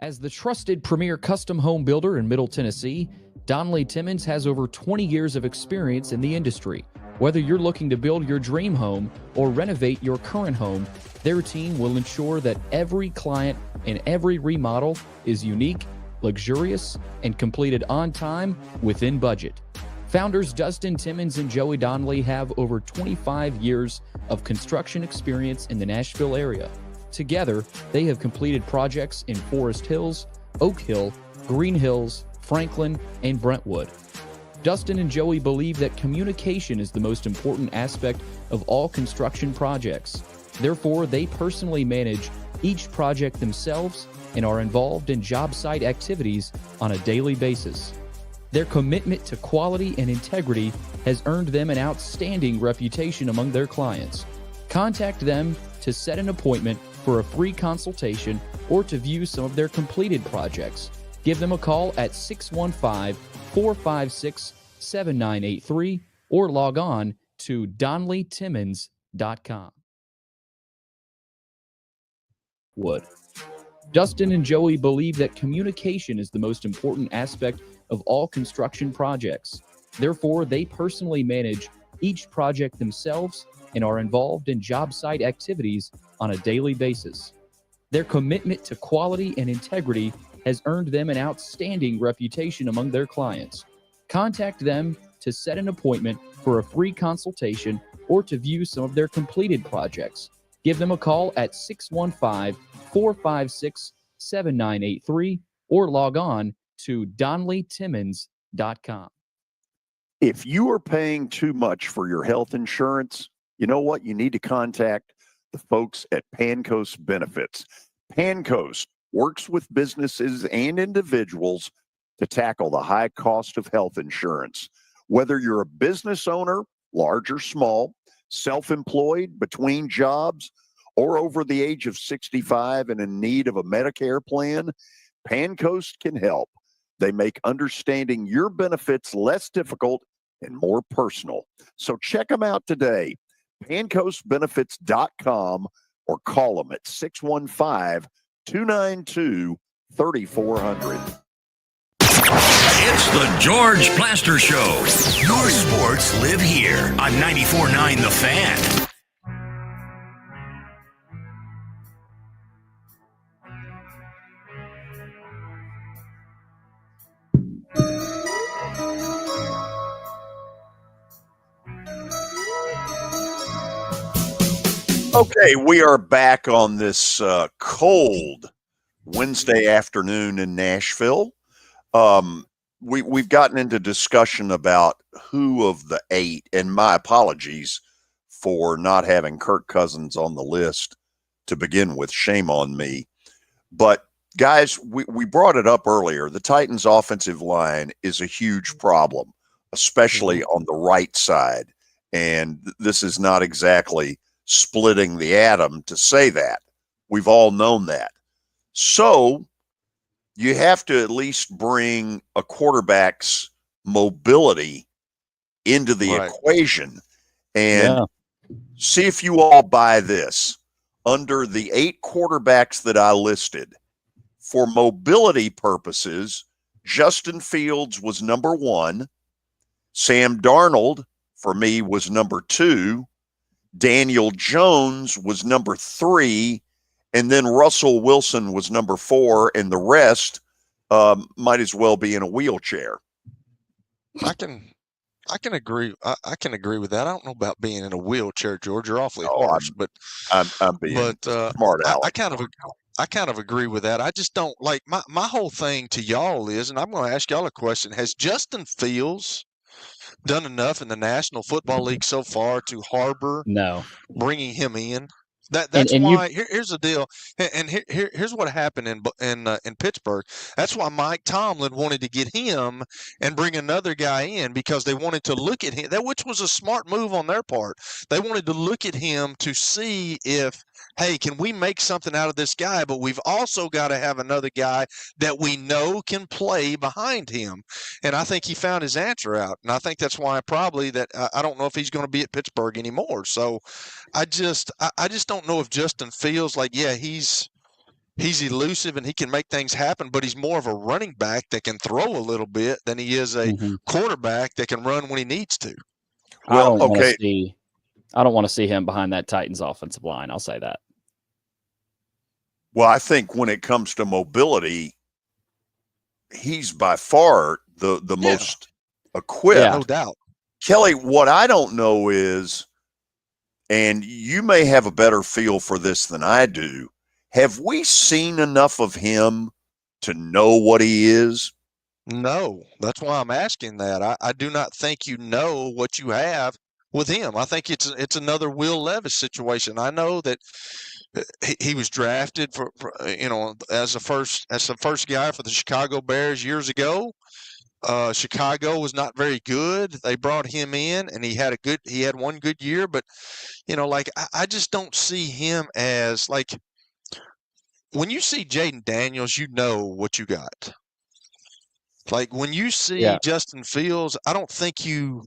As the trusted premier custom home builder in Middle Tennessee, Donnelly Timmons has over 20 years of experience in the industry. Whether you're looking to build your dream home or renovate your current home, their team will ensure that every client and every remodel is unique, luxurious, and completed on time within budget. Founders Dustin Timmons and Joey Donnelly have over 25 years of construction experience in the Nashville area. Together, they have completed projects in Forest Hills, Oak Hill, Green Hills, Franklin, and Brentwood. Dustin and Joey believe that communication is the most important aspect of all construction projects. Therefore, they personally manage each project themselves and are involved in job site activities on a daily basis. Their commitment to quality and integrity has earned them an outstanding reputation among their clients. Contact them to set an appointment for a free consultation or to view some of their completed projects. Give them a call at 615-456-7983 or log on to DonleyTimmons.com. Wood. Dustin and Joey believe that communication is the most important aspect of all construction projects. Therefore, they personally manage each project themselves and are involved in job site activities on a daily basis. Their commitment to quality and integrity has earned them an outstanding reputation among their clients. Contact them to set an appointment for a free consultation or to view some of their completed projects. Give them a call at 615-456-7983 or log on to DonleyTimmons.com. If you are paying too much for your health insurance, you know what? You need to contact the folks at Pancoast Benefits. Pancoast works with businesses and individuals to tackle the high cost of health insurance. Whether you're a business owner, large or small, self-employed, between jobs, or over the age of 65 and in need of a Medicare plan, Pancoast can help. They make understanding your benefits less difficult and more personal. So check them out today, pancoastbenefits.com, or call them at 615-292-3400. It's the George Plaster Show. Your sports live here on 94.9 The Fan. Okay, we are back on this cold Wednesday afternoon in Nashville. We've gotten into discussion about who of the 8, and my apologies for not having Kirk Cousins on the list to begin with. Shame on me. But guys, we brought it up earlier. The Titans' offensive line is a huge problem, especially on the right side. And this is not exactly splitting the atom to say that. We've all known that. So you have to at least bring a quarterback's mobility into the equation and see if you all buy this. Under the 8 quarterbacks that I listed, for mobility purposes, Justin Fields was number 1. Sam Darnold, for me, was number 2. Daniel Jones was number 3. And then Russell Wilson was number 4. And the rest might as well be in a wheelchair. I can agree. I can agree with that. I don't know about being in a wheelchair, George. You're awfully harsh, but I'm being smart, Alex. I kind of agree with that. I just don't like my whole thing to y'all is, and I'm going to ask y'all a question: has Justin Fields done enough in the National Football League so far to harbor bringing him in? That's why. Here's the deal, and here's what happened in Pittsburgh. That's why Mike Tomlin wanted to get him and bring another guy in, because they wanted to look at him. Which was a smart move on their part. They wanted to look at him to see if, hey, can we make something out of this guy? But we've also got to have another guy that we know can play behind him. And I think he found his answer out. And I think that's why probably that I don't know if he's going to be at Pittsburgh anymore. So I just don't know if Justin feels like, he's elusive and he can make things happen, but he's more of a running back that can throw a little bit than he is a quarterback that can run when he needs to. Well, I don't want to see him behind that Titans offensive line. I'll say that. Well, I think when it comes to mobility, he's by far the most equipped. No doubt. Kelly, what I don't know is, and you may have a better feel for this than I do, have we seen enough of him to know what he is? No, that's why I'm asking that. I do not think you know what you have with him. I think it's another Will Levis situation. I know that he was drafted for as the first guy for the Chicago Bears years ago. Chicago was not very good. They brought him in, and he had one good year, but I just don't see him as like when you see Jaden Daniels, you know what you got. Like when you see Justin Fields, I don't think you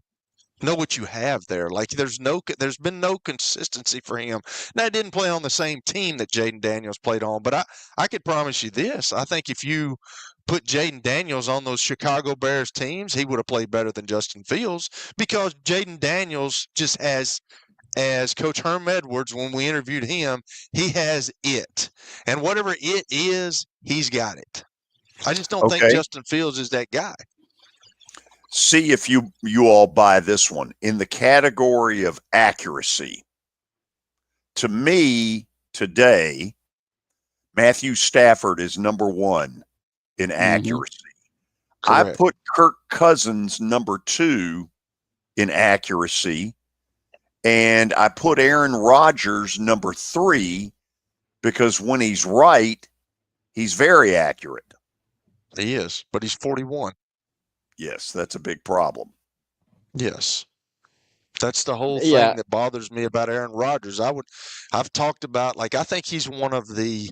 know what you have there. Like there's been no consistency for him. Now, he didn't play on the same team that Jaden Daniels played on, but I could promise you this. I think if you put Jaden Daniels on those Chicago Bears teams, he would have played better than Justin Fields because Jaden Daniels just has, as Coach Herm Edwards, when we interviewed him, he has it. And whatever it is, he's got it. I just don't think Justin Fields is that guy. See if you all buy this one. In the category of accuracy, to me today, Matthew Stafford is number one in accuracy. Correct. I put Kirk Cousins number 2 in accuracy, and I put Aaron Rodgers number 3 because when he's right, he's very accurate. He is, but he's 41. Yes, that's a big problem. Yes. That's the whole thing that bothers me about Aaron Rodgers. I've talked about, I think he's one of to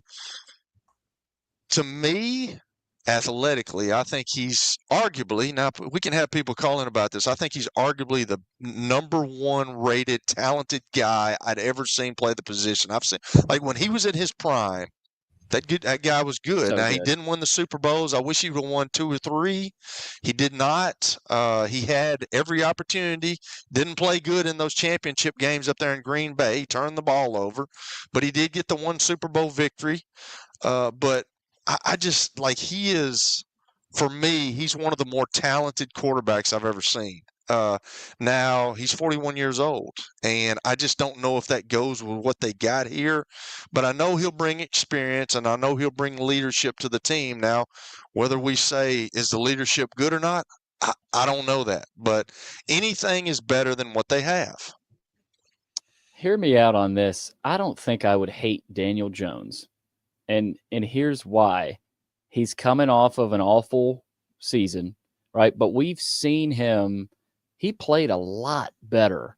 me, athletically, I think he's arguably, now we can have people calling about this, I think he's arguably the number 1 rated talented guy I'd ever seen play the position. I've seen, when he was in his prime, that guy was good. So now, good. He didn't win the Super Bowls. I wish he would have won 2 or 3. He did not. He had every opportunity. Didn't play good in those championship games up there in Green Bay. He turned the ball over. But he did get the 1 Super Bowl victory. But I just, he is, for me, he's one of the more talented quarterbacks I've ever seen. Now he's 41 years old, and I just don't know if that goes with what they got here, but I know he'll bring experience, and I know he'll bring leadership to the team. Now, whether we say, is the leadership good or not, I don't know that, but anything is better than what they have. Hear me out on this. I don't think I would hate Daniel Jones, and here's why. He's coming off of an awful season, right? But we've seen him. He played a lot better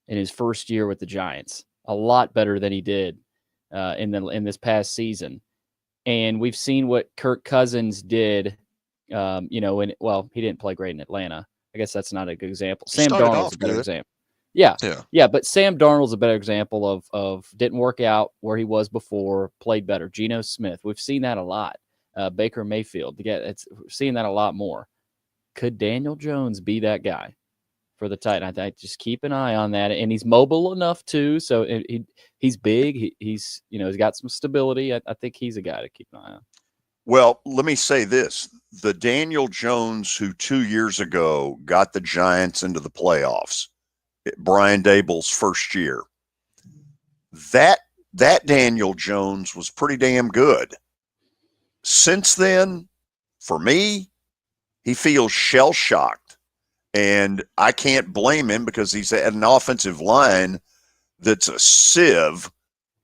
in his first year with the Giants, a lot better than he did in this past season. And we've seen what Kirk Cousins did, he didn't play great in Atlanta. I guess that's not a good example. Sam Darnold's a better example. Yeah, but Sam Darnold's a better example of didn't work out where he was before, played better. Geno Smith, we've seen that a lot. Baker Mayfield, we're seeing that a lot more. Could Daniel Jones be that guy for the Titans? I just keep an eye on that, and he's mobile enough too. So he's big. He's got some stability. I think he's a guy to keep an eye on. Well, let me say this: the Daniel Jones who 2 years ago got the Giants into the playoffs, Brian Daboll's first year, that Daniel Jones was pretty damn good. Since then, for me, he feels shell-shocked. And I can't blame him because he's at an offensive line that's a sieve.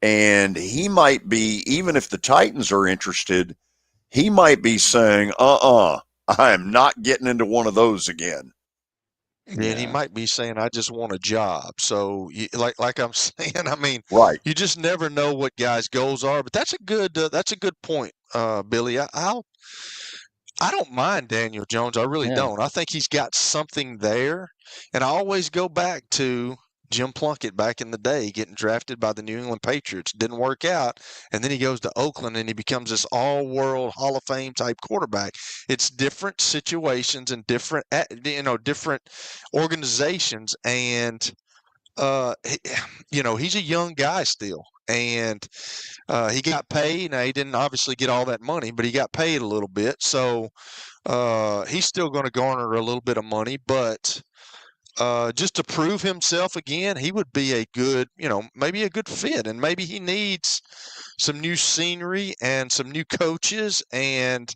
And he might be, even if the Titans are interested, he might be saying, I am not getting into one of those again. Yeah, and he might be saying, I just want a job. So, like I'm saying, right. You just never know what guys' goals are. But that's a good point, Billy. I don't mind Daniel Jones. I really don't. I think he's got something there. And I always go back to Jim Plunkett back in the day getting drafted by the New England Patriots. Didn't work out. And then he goes to Oakland and he becomes this all-world Hall of Fame type quarterback. It's different situations and different organizations. And, he's a young guy still. And he got paid. Now, he didn't obviously get all that money, but he got paid a little bit. So he's still going to garner a little bit of money. But just to prove himself again, he would be a good, maybe a good fit. And maybe he needs some new scenery and some new coaches. And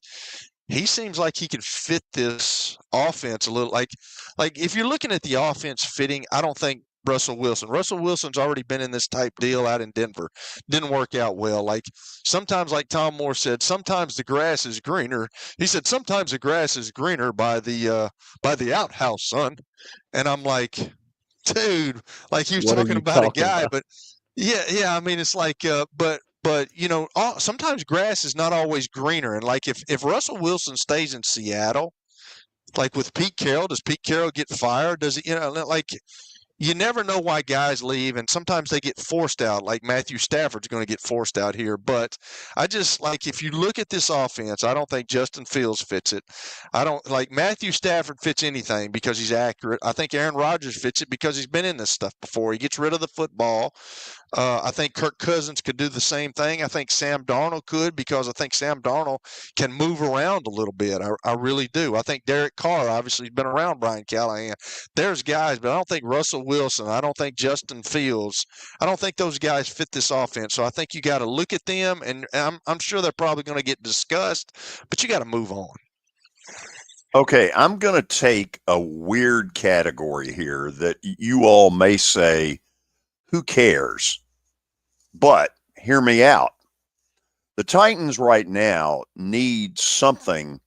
he seems like he can fit this offense a little. Like if you're looking at the offense fitting, I don't think Russell Wilson's already been in this type deal out in Denver. Didn't work out well. Like sometimes, like Tom Moore said, sometimes the grass is greener. He said sometimes the grass is greener by the outhouse, son. And I'm like, dude, like he was talking about a guy, but yeah. I mean, it's like, but sometimes grass is not always greener. And like if Russell Wilson stays in Seattle, like with Pete Carroll, does Pete Carroll get fired? Does he? Like. You never know why guys leave, and sometimes they get forced out, like Matthew Stafford's going to get forced out here. But I just, like, if you look at this offense, I don't think Justin Fields fits it. I don't, like, Matthew Stafford fits anything because he's accurate. I think Aaron Rodgers fits it because he's been in this stuff before. He gets rid of the football. I think Kirk Cousins could do the same thing. I think Sam Darnold could because I think Sam Darnold can move around a little bit. I really do. I think Derek Carr obviously has been around Brian Callahan. There's guys, but I don't think Russell Wilson. I don't think Justin Fields. I don't think those guys fit this offense. So I think you got to look at them, and I'm sure they're probably going to get discussed, but you got to move on. Okay, I'm going to take a weird category here that you all may say, who cares? But hear me out. The Titans right now need something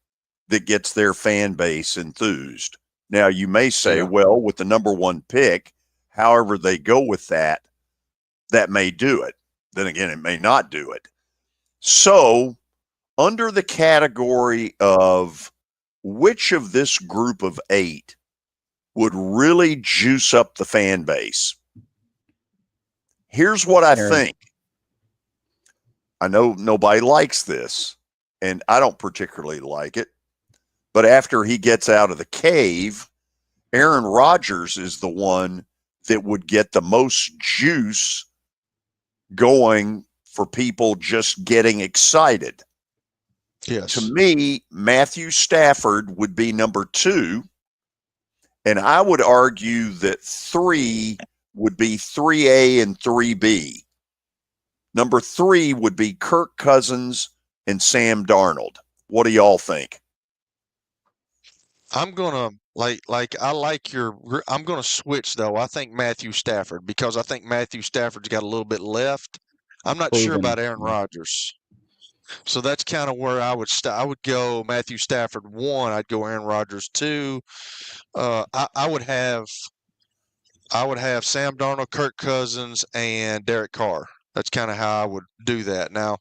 that gets their fan base enthused. Now, you may say, well, with the number one pick, however they go with that, that may do it. Then again, it may not do it. So, under the category of which of this group of 8 would really juice up the fan base? Here's what I think. I know nobody likes this, and I don't particularly like it. But after he gets out of the cave, Aaron Rodgers is the one that would get the most juice going for people just getting excited. Yes. To me, Matthew Stafford would be number 2, and I would argue that 3 would be 3A and 3B. Number 3 would be Kirk Cousins and Sam Darnold. What do y'all think? I'm gonna I'm gonna switch though. I think Matthew Stafford because I think Matthew Stafford's got a little bit left. I'm not sure about Aaron Rodgers. So that's kind of where I would I would go Matthew Stafford 1. I'd go Aaron Rodgers 2. I would have Sam Darnold, Kirk Cousins, and Derek Carr. That's kind of how I would do that. Now,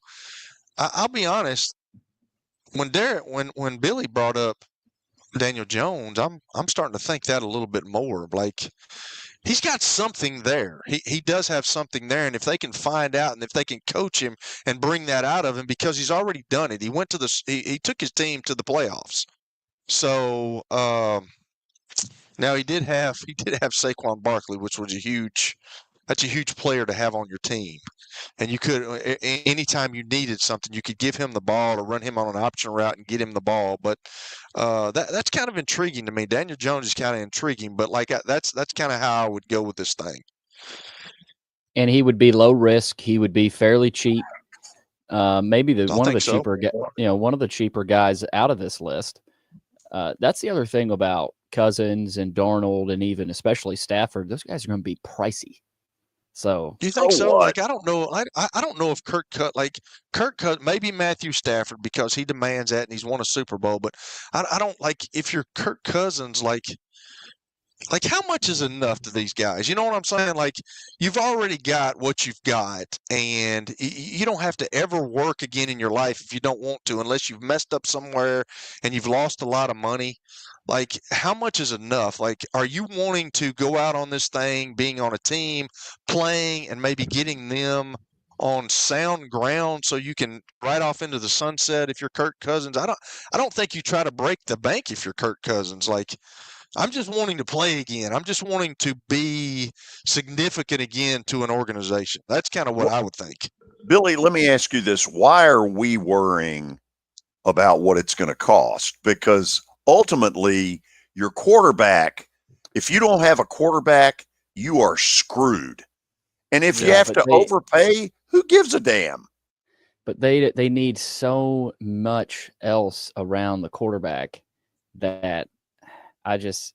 I'll be honest. When Billy brought up Daniel Jones, I'm starting to think that a little bit more. Like he's got something there. He does have something there, and if they can find out and if they can coach him and bring that out of him, because he's already done it. He went to he took his team to the playoffs. So now he did have Saquon Barkley, which was a huge player to have on your team. And you could, anytime you needed something, you could give him the ball or run him on an option route and get him the ball. But that's kind of intriguing to me. Daniel Jones is kind of intriguing, but like that's kind of how I would go with this thing. And he would be low risk. He would be fairly cheap. Maybe one of the cheaper guys out of this list. That's the other thing about Cousins and Darnold and even especially Stafford. Those guys are going to be pricey. So do you think so? Like I don't know. I don't know if Kirk maybe Matthew Stafford because he demands that and he's won a Super Bowl. But I don't like if you're Kirk Cousins. Like how much is enough to these guys? You know what I'm saying? Like you've already got what you've got, and you don't have to ever work again in your life if you don't want to, unless you've messed up somewhere and you've lost a lot of money. Like, how much is enough? Like, are you wanting to go out on this thing, being on a team, playing, and maybe getting them on sound ground so you can ride off into the sunset if you're Kirk Cousins? I don't think you try to break the bank if you're Kirk Cousins. Like, I'm just wanting to play again. I'm just wanting to be significant again to an organization. That's kind of what I would think. Billy, let me ask you this. Why are we worrying about what it's going to cost? Because ultimately, your quarterback, if you don't have a quarterback, you are screwed. And if you have to overpay, who gives a damn? but they need so much else around the quarterback that I just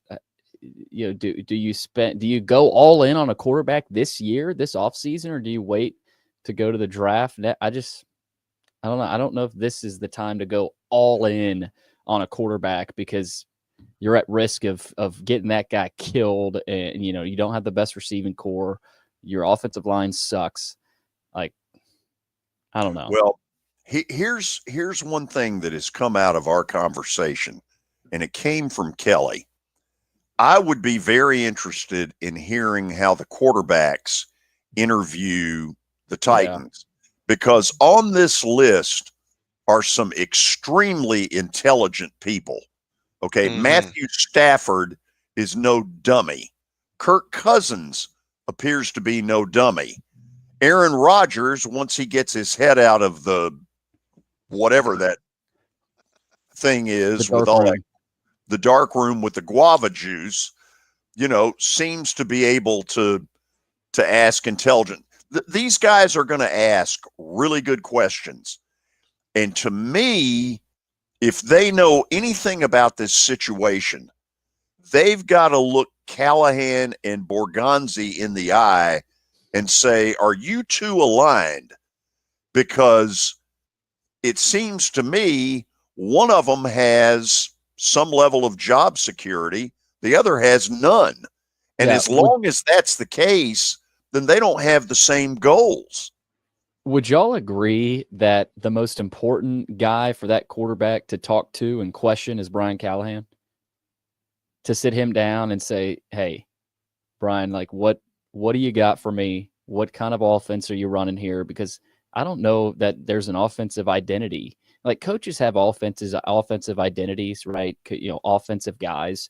do you go all in on a quarterback this year, this offseason, or do you wait to go to the draft? I don't know. I don't know if this is the time to go all in on a quarterback because you're at risk of getting that guy killed, and you don't have the best receiving core. Your offensive line sucks. Like, I don't know. Well, here's one thing that has come out of our conversation, and it came from Kelly. I would be very interested in hearing how the quarterbacks interview the Titans, because on this list are some extremely intelligent people. Okay. Matthew Stafford is no dummy. Kirk Cousins appears to be no dummy. Aaron Rodgers, once he gets his head out of the whatever that thing is with all that, the dark room with the guava juice, seems to be able to ask intelligent. These guys are going to ask really good questions. And to me, if they know anything about this situation, they've got to look Callahan and Borgonzi in the eye and say, are you two aligned? Because it seems to me one of them has some level of job security, the other has none. And as long as that's the case, then they don't have the same goals. Would y'all agree that the most important guy for that quarterback to talk to and question is Brian Callahan? To sit him down and say, hey, Brian, like what do you got for me? What kind of offense are you running here? Because I don't know that there's an offensive identity. Like, coaches have offensive identities, right? Offensive guys.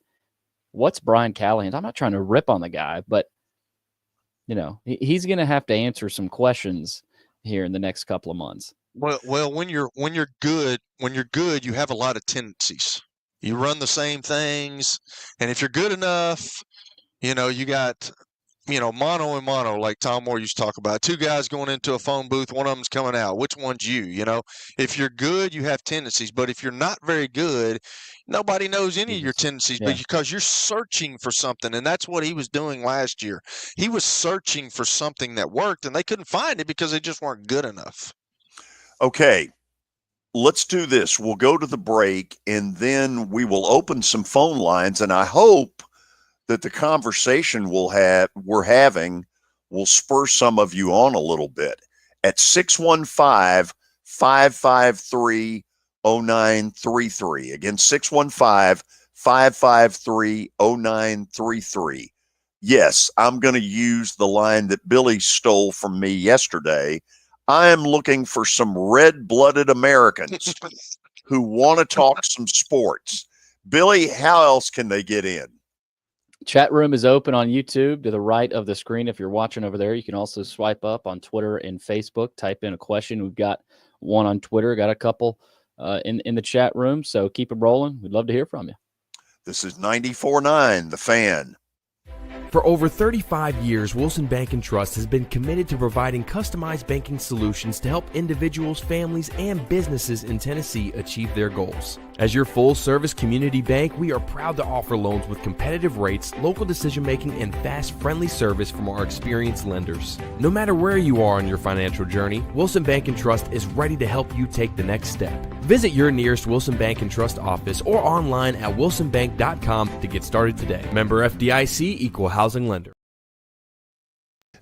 What's Brian Callahan's? I'm not trying to rip on the guy, but he's going to have to answer some questions here in the next couple of months. Well, when you're good, you have a lot of tendencies. You run the same things, and if you're good enough, you got mono and mono, like Tom Moore used to talk about. Two guys going into a phone booth, one of them's coming out. Which one's you? If you're good, you have tendencies. But if you're not very good, nobody knows any of your tendencies because you're searching for something. And that's what he was doing last year. He was searching for something that worked, and they couldn't find it because they just weren't good enough. Okay, let's do this. We'll go to the break, and then we will open some phone lines, and I hope that the conversation we're having will spur some of you on a little bit at 615-553-0933. Again, 615-553-0933. Yes, I'm going to use the line that Billy stole from me yesterday. I am looking for some red-blooded Americans who want to talk some sports. Billy, how else can they get in? Chat room is open on YouTube to the right of the screen. If you're watching over there, you can also swipe up on Twitter and Facebook. Type in a question. We've got one on Twitter, got a couple in the chat room. So keep it rolling. We'd love to hear from you. This is 94.9 The Fan. For over 35 years, Wilson Bank & Trust has been committed to providing customized banking solutions to help individuals, families, and businesses in Tennessee achieve their goals. As your full-service community bank, we are proud to offer loans with competitive rates, local decision-making, and fast, friendly service from our experienced lenders. No matter where you are on your financial journey, Wilson Bank & Trust is ready to help you take the next step. Visit your nearest Wilson Bank & Trust office or online at wilsonbank.com to get started today. Member FDIC, Equal Housing Lender.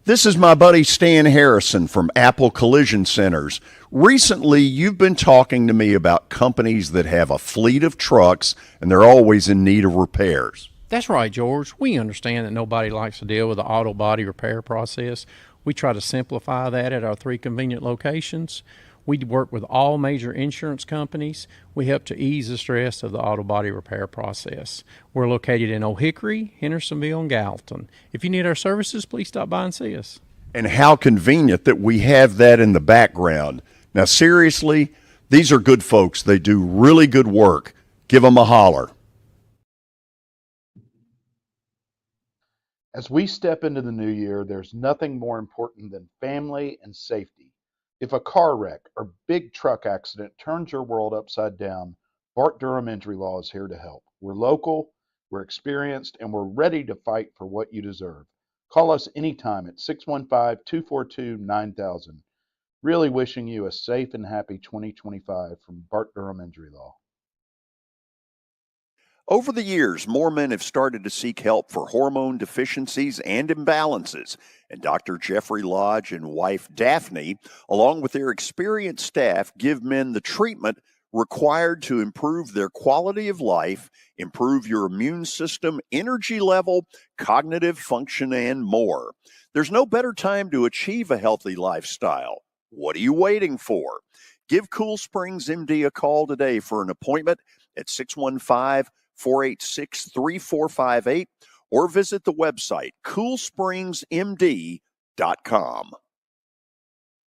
This is my buddy Stan Harrison from Apple Collision Centers. Recently, you've been talking to me about companies that have a fleet of trucks and they're always in need of repairs. That's right, George. We understand that nobody likes to deal with the auto body repair process. We try to simplify that at our 3 convenient locations. We work with all major insurance companies. We help to ease the stress of the auto body repair process. We're located in O'Hickory, Hendersonville, and Gallatin. If you need our services, please stop by and see us. And how convenient that we have that in the background. Now, seriously, these are good folks. They do really good work. Give them a holler. As we step into the new year, there's nothing more important than family and safety. If a car wreck or big truck accident turns your world upside down, Bart Durham Injury Law is here to help. We're local, we're experienced, and we're ready to fight for what you deserve. Call us anytime at 615-242-9000. Really wishing you a safe and happy 2025 from Bart Durham Injury Law. Over the years, more men have started to seek help for hormone deficiencies and imbalances, and Dr. Jeffrey Lodge and wife Daphne, along with their experienced staff, give men the treatment required to improve their quality of life, improve your immune system, energy level, cognitive function, and more. There's no better time to achieve a healthy lifestyle. What are you waiting for? Give Cool Springs MD a call today for an appointment at 615-486-3458 or visit the website coolspringsmd.com.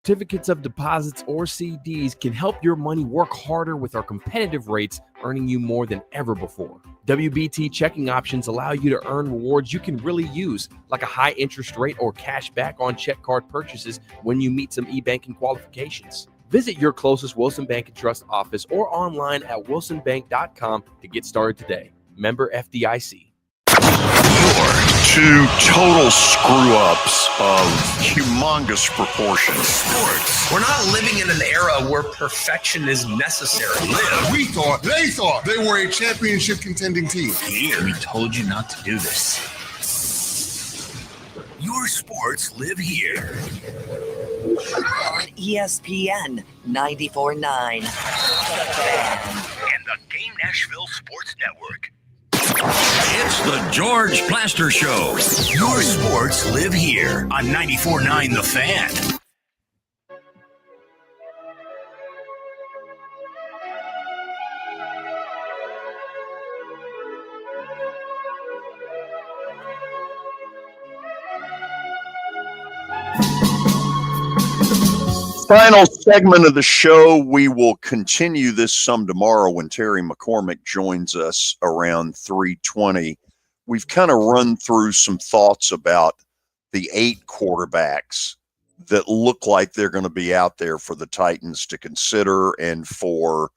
Certificates of deposits or CDs can help your money work harder with our competitive rates, earning you more than ever before. WBT checking options allow you to earn rewards you can really use, like a high interest rate or cash back on check card purchases when you meet some e-banking qualifications. Visit your closest Wilson Bank and Trust office or online at wilsonbank.com to get started today. Member FDIC. Two total screw-ups of humongous proportions. Sports. We're not living in an era where perfection is necessary. They thought they were a championship contending team. Here, we told you not to do this. Your sports live here. On ESPN 94.9. And the Game Nashville Sports Network. It's the George Plaster Show. Your sports live here on 94.9 The Fan. Final segment of the show. We will continue this some tomorrow when Terry McCormick joins us around 3:20. We've kind of run through some thoughts about the 8 quarterbacks that look like they're going to be out there for the Titans to consider, and for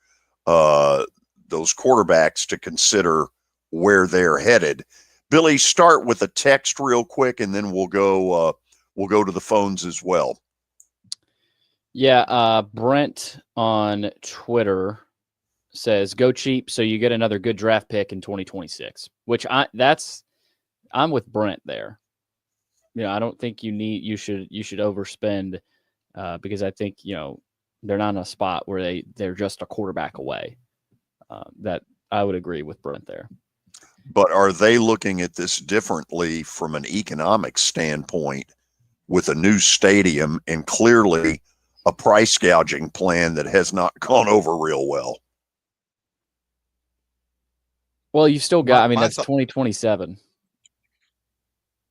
those quarterbacks to consider where they're headed. Billy, start with a text real quick, and then we'll go to the phones as well. Yeah, Brent on Twitter says, "Go cheap so you get another good draft pick in 2026." Which I'm with Brent there. You know, I don't think you should overspend because I think, you know, they're not in a spot where they're just a quarterback away. That I would agree with Brent there. But are they looking at this differently from an economic standpoint with a new stadium and clearly a price gouging plan that has not gone over real well? Well, you've still got, that's 2027.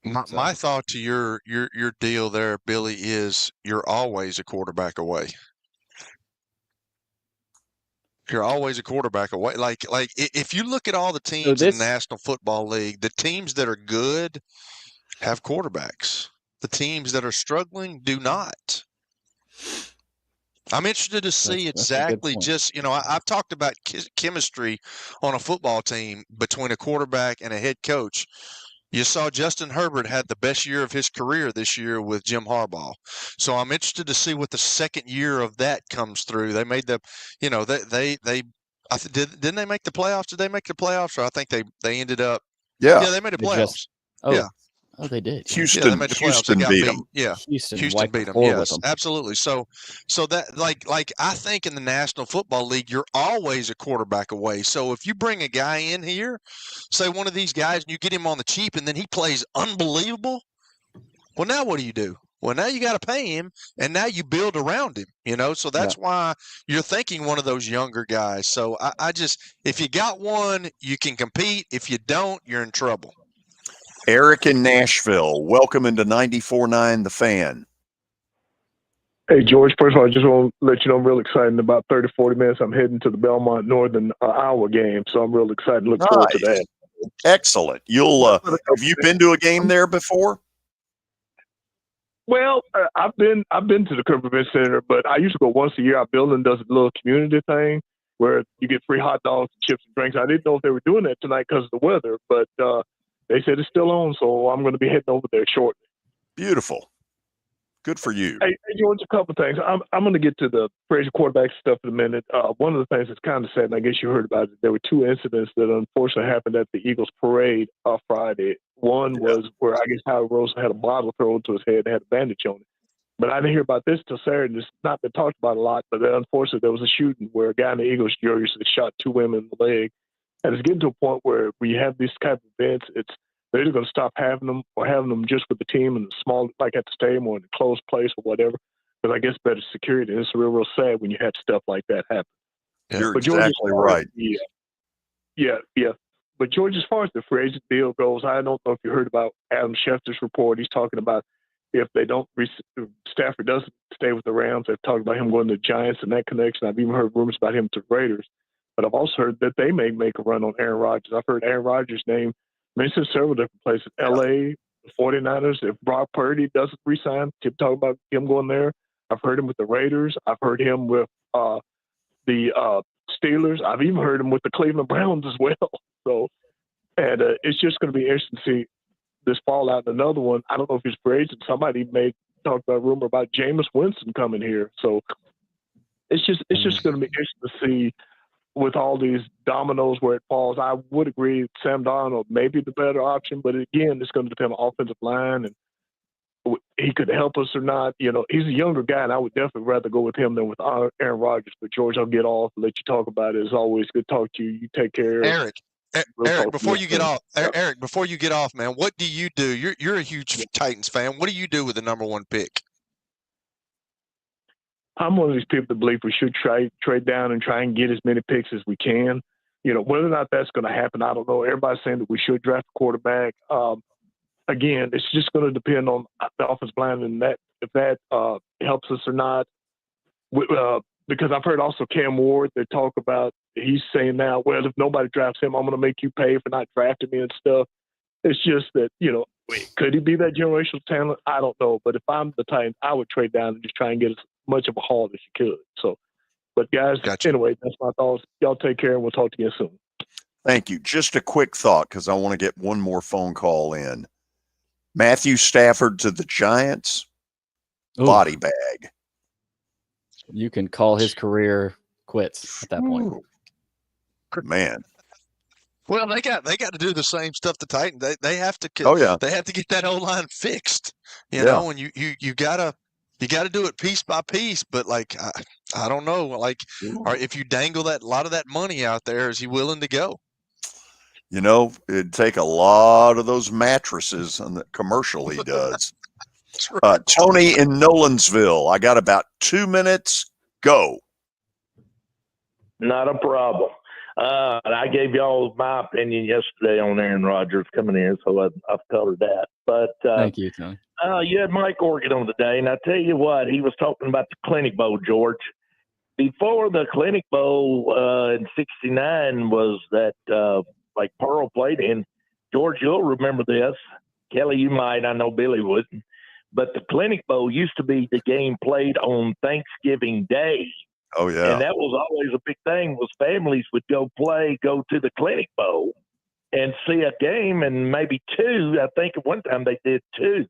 My thought to your deal there, Billy, is you're always a quarterback away. You're always a quarterback away. Like if you look at all the teams in the National Football League, the teams that are good have quarterbacks. The teams that are struggling do not. I'm interested to see exactly just, you know, I've talked about chemistry on a football team between a quarterback and a head coach. You saw Justin Herbert had the best year of his career this year with Jim Harbaugh. So I'm interested to see what the second year of that comes through. They made the, you know, didn't they make the playoffs? Did they make the playoffs? Or I think they ended up. Yeah, they made the playoffs. Oh, they did. Houston, they made the playoffs. Houston beat them. Yeah, Houston beat them. With Yes, them. absolutely. So that like I think in the National Football League, you're always a quarterback away. So if you bring a guy in here, say one of these guys, and you get him on the cheap, and then he plays unbelievable, well, now what do? Well, now you got to pay him, and now you build around him. You know, so that's why you're thinking one of those younger guys. So I just, if you got one, you can compete. If you don't, you're in trouble. Eric in Nashville, welcome into 94.9 The Fan. Hey, George, first of all, I just want to let you know I'm real excited. In about 30, 40 minutes, I'm heading to the Belmont Northern Iowa game, so I'm real excited. Look forward to that. Excellent. You'll have you been to a game there before? Well, I've been to the Kirby Event Center, but I used to go once a year. Our building does a little community thing where you get free hot dogs, chips, and drinks. I didn't know if they were doing that tonight because of the weather, but they said it's still on, so I'm going to be heading over there shortly. Beautiful. Good for you. Hey, George, a couple of things. I'm going to get to the Frazier quarterback stuff in a minute. One of the things that's kind of sad, and I guess you heard about it, there were two incidents that unfortunately happened at the Eagles parade Friday. One was where I guess Howard Rose had a bottle thrown to his head and had a bandage on it. But I didn't hear about this till Saturday. It's not been talked about a lot, but unfortunately there was a shooting where a guy in the Eagles jersey shot two women in the leg. And it's getting to a point where we have these type of events, they're either going to stop having them or having them just with the team in the small, like at the stadium or in a closed place or whatever. Because I guess better security. And it's real sad when you have stuff like that happen. You're exactly right. Yeah. But George, as far as the free agent deal goes, I don't know if you heard about Adam Schefter's report. He's talking about if they don't, Stafford doesn't stay with the Rams. They've talked about him going to the Giants and that connection. I've even heard rumors about him to the Raiders. But I've also heard that they may make a run on Aaron Rodgers. I've heard Aaron Rodgers' name mentioned several different places. L.A., the 49ers, if Brock Purdy doesn't resign, keep talking about him going there. I've heard him with the Raiders. I've heard him with the Steelers. I've even heard him with the Cleveland Browns as well. So, and it's just going to be interesting to see this fallout. Another one, I don't know if he's free agent. Somebody may talk about a rumor about Jameis Winston coming here. So it's just going to be interesting to see with all these dominoes where it falls. I would agree Sam Darnold may be the better option, but again, it's going to depend on offensive line and he could help us or not. You know, he's a younger guy, and I would definitely rather go with him than with Aaron Rodgers. But George, I'll get off and let you talk about it. It's always good to talk to you. You take care. Eric, before you get off, man, what do you do? You're a huge Titans fan. What do you do with the number one pick? I'm one of these people that believe we should trade down and try and get as many picks as we can. You know, whether or not that's going to happen, I don't know. Everybody's saying that we should draft a quarterback. Again, it's just going to depend on the offensive line and that if that helps us or not. Because I've heard also Cam Ward, they talk about, he's saying now, well, if nobody drafts him, I'm going to make you pay for not drafting me and stuff. It's just that, you know, could he be that generational talent? I don't know. But if I'm the Titans, I would trade down and just try and get as much of a haul as you could. So, but guys, Anyway, that's my thoughts. Y'all take care and we'll talk to you soon. Thank you. Just a quick thought because I want to get one more phone call in. Matthew Stafford to the Giants, body bag. You can call his career quits at that point. Man. Well, they got to do the same stuff the Titans. They have to. They have to get that O-line fixed. You know, and you gotta do it piece by piece. But like I don't know, like, or if you dangle a lot of that money out there, is he willing to go? You know, it'd take a lot of those mattresses on the commercial he does. Tony in Nolensville. I got about 2 minutes. Go. Not a problem. I gave y'all my opinion yesterday on Aaron Rodgers coming in, so I've covered that. But thank you, Tony. You had Mike Organ on today, and I tell you what, he was talking about the Clinic Bowl, George. Before the Clinic Bowl in '69 was that like Pearl played in. George, you'll remember this. Kelly, you might. I know Billy wouldn't. But the Clinic Bowl used to be the game played on Thanksgiving Day. Oh, yeah. And that was always a big thing was families would go to the Clinic Bowl and see a game and maybe two. I think at one time they did two.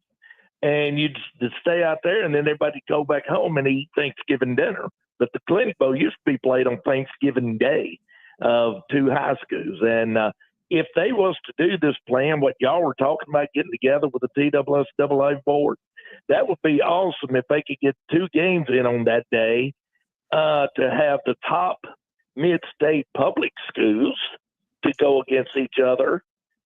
And you'd stay out there and then everybody go back home and eat Thanksgiving dinner. But the Clinic Bowl used to be played on Thanksgiving Day of two high schools. And if they was to do this plan, what y'all were talking about, getting together with the TSSAA board, that would be awesome if they could get two games in on that day to have the top mid-state public schools to go against each other.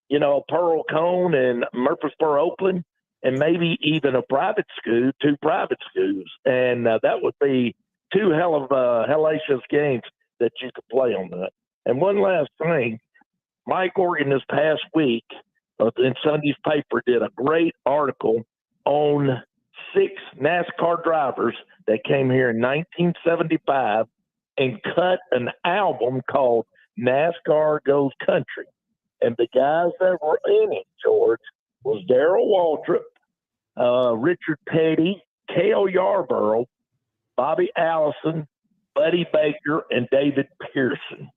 You know, Pearl Cone and Murfreesboro Oakland, and maybe even a private school, two private schools. And that would be two hell of hellacious games that you could play on that. And one last thing, Mike Organ this past week in Sunday's paper did a great article on 6 NASCAR drivers that came here in 1975 and cut an album called NASCAR Goes Country. And the guys that were in it, George, was Darrell Waltrip, Richard Petty, Cale Yarborough, Bobby Allison, Buddy Baker, and David Pearson.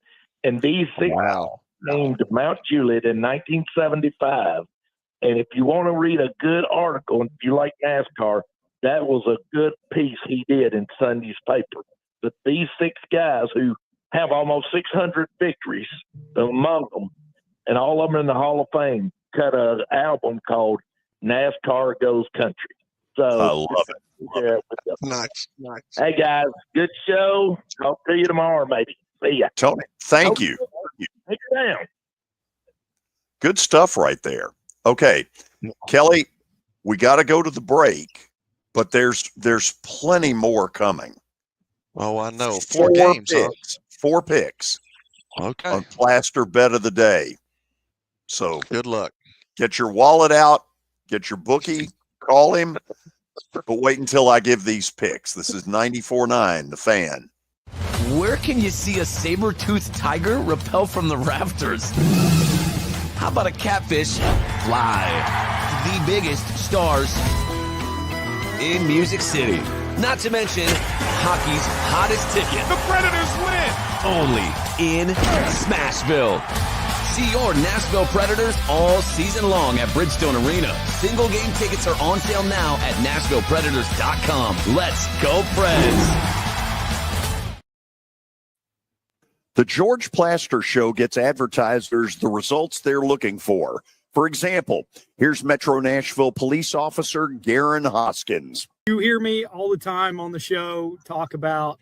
And these six named Mount Juliet in 1975. And if you want to read a good article, and if you like NASCAR, that was a good piece he did in Sunday's paper. But these six guys who have almost 600 victories among them, and all of them in the Hall of Fame, cut an album called NASCAR Goes Country. So I love it. Nice. Hey, guys, good show. Talk to you tomorrow, maybe. See ya. Tony, thank you. Take it down. Good stuff right there. Okay, Kelly, we got to go to the break, but there's plenty more coming. Oh, I know. Four games, picks, 4 picks. Okay. On Plaster Bet of the Day. So good luck. Get your wallet out, get your bookie, call him, but wait until I give these picks. This is 94.9, The Fan. Where can you see a saber-toothed tiger rappel from the rafters? How about a catfish fly? The biggest stars in Music City. Not to mention hockey's hottest ticket. The Predators win! Only in Smashville. See your Nashville Predators all season long at Bridgestone Arena. Single game tickets are on sale now at NashvillePredators.com. Let's go, Preds! The George Plaster Show gets advertisers the results they're looking for. For example, here's Metro Nashville Police Officer Garen Hoskins. You hear me all the time on the show talk about,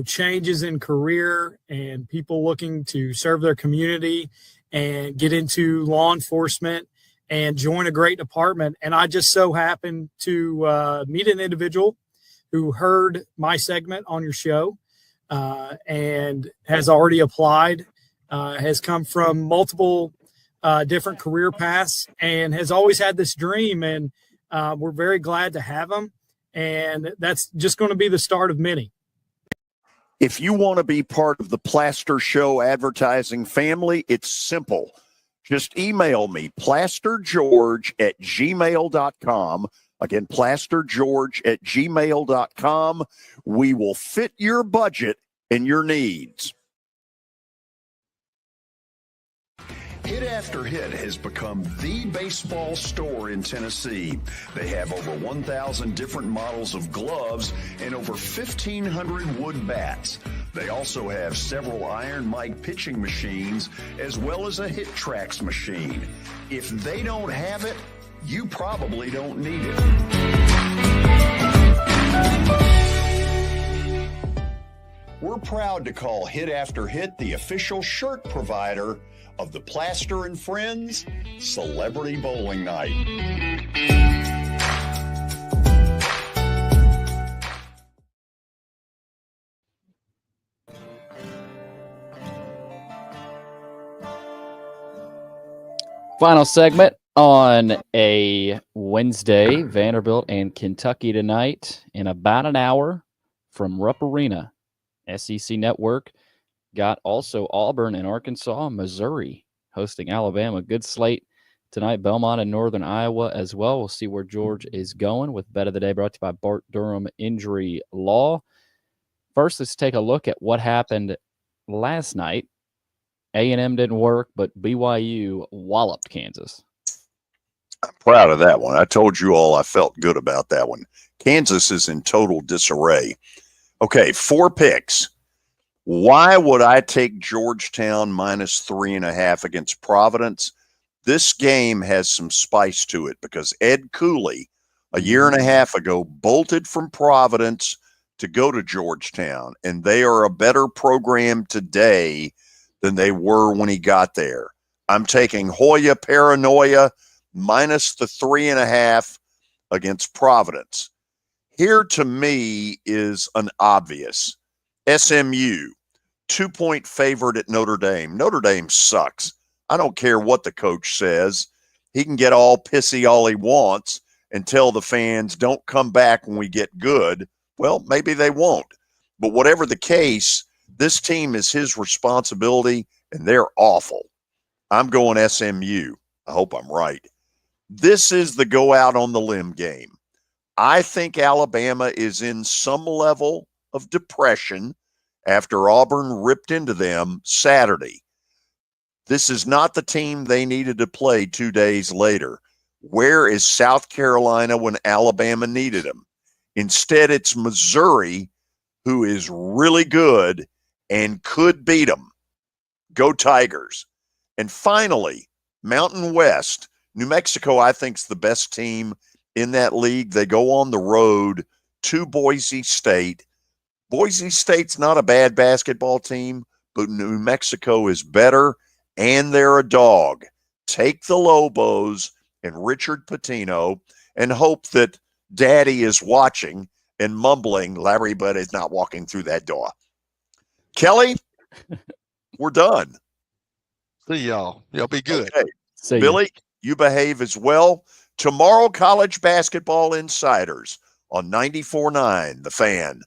changes in career and people looking to serve their community and get into law enforcement and join a great department. And I just so happened to meet an individual who heard my segment on your show and has already applied, has come from multiple different career paths and has always had this dream. And we're very glad to have him. And that's just going to be the start of many. If you want to be part of the Plaster Show advertising family, it's simple. Just email me, plastergeorge@gmail.com. Again, plastergeorge@gmail.com. We will fit your budget and your needs. Hit After Hit has become the baseball store in Tennessee. They have over 1,000 different models of gloves and over 1,500 wood bats. They also have several Iron Mike pitching machines as well as a Hit Tracks machine. If they don't have it, you probably don't need it. We're proud to call Hit After Hit the official shirt provider of the Plaster and Friends Celebrity Bowling Night. Final segment on a Wednesday, Vanderbilt and Kentucky tonight in about an hour from Rupp Arena. SEC Network got also Auburn and Arkansas, Missouri hosting Alabama. Good slate tonight. Belmont and Northern Iowa as well. We'll see where George is going with Bet of the Day brought to you by Bart Durham Injury Law. First, let's take a look at what happened last night. A&M didn't work, but BYU walloped Kansas. I'm proud of that one. I told you all I felt good about that one. Kansas is in total disarray. Okay, 4 picks. Why would I take Georgetown minus 3.5 against Providence? This game has some spice to it because Ed Cooley, a year and a half ago, bolted from Providence to go to Georgetown, and they are a better program today than they were when he got there. I'm taking Hoya Paranoia minus the 3.5 against Providence. Here to me is an obvious. SMU, 2-point favorite at Notre Dame. Notre Dame sucks. I don't care what the coach says. He can get all pissy all he wants and tell the fans don't come back when we get good. Well, maybe they won't. But whatever the case, this team is his responsibility, and they're awful. I'm going SMU. I hope I'm right. This is the go out on the limb game. I think Alabama is in some level of depression after Auburn ripped into them Saturday. This is not the team they needed to play 2 days later. Where is South Carolina when Alabama needed them? Instead, it's Missouri, who is really good and could beat them. Go Tigers. And finally, Mountain West. New Mexico, I think, is the best team in that league. They go on the road to Boise State. Boise State's not a bad basketball team, but New Mexico is better, and they're a dog. Take the Lobos and Richard Pitino and hope that Daddy is watching and mumbling, Larry Bud is not walking through that door. Kelly, we're done. See y'all. Y'all be good. Okay. Billy, you behave as well. Tomorrow, college basketball insiders on 94.9 The Fan.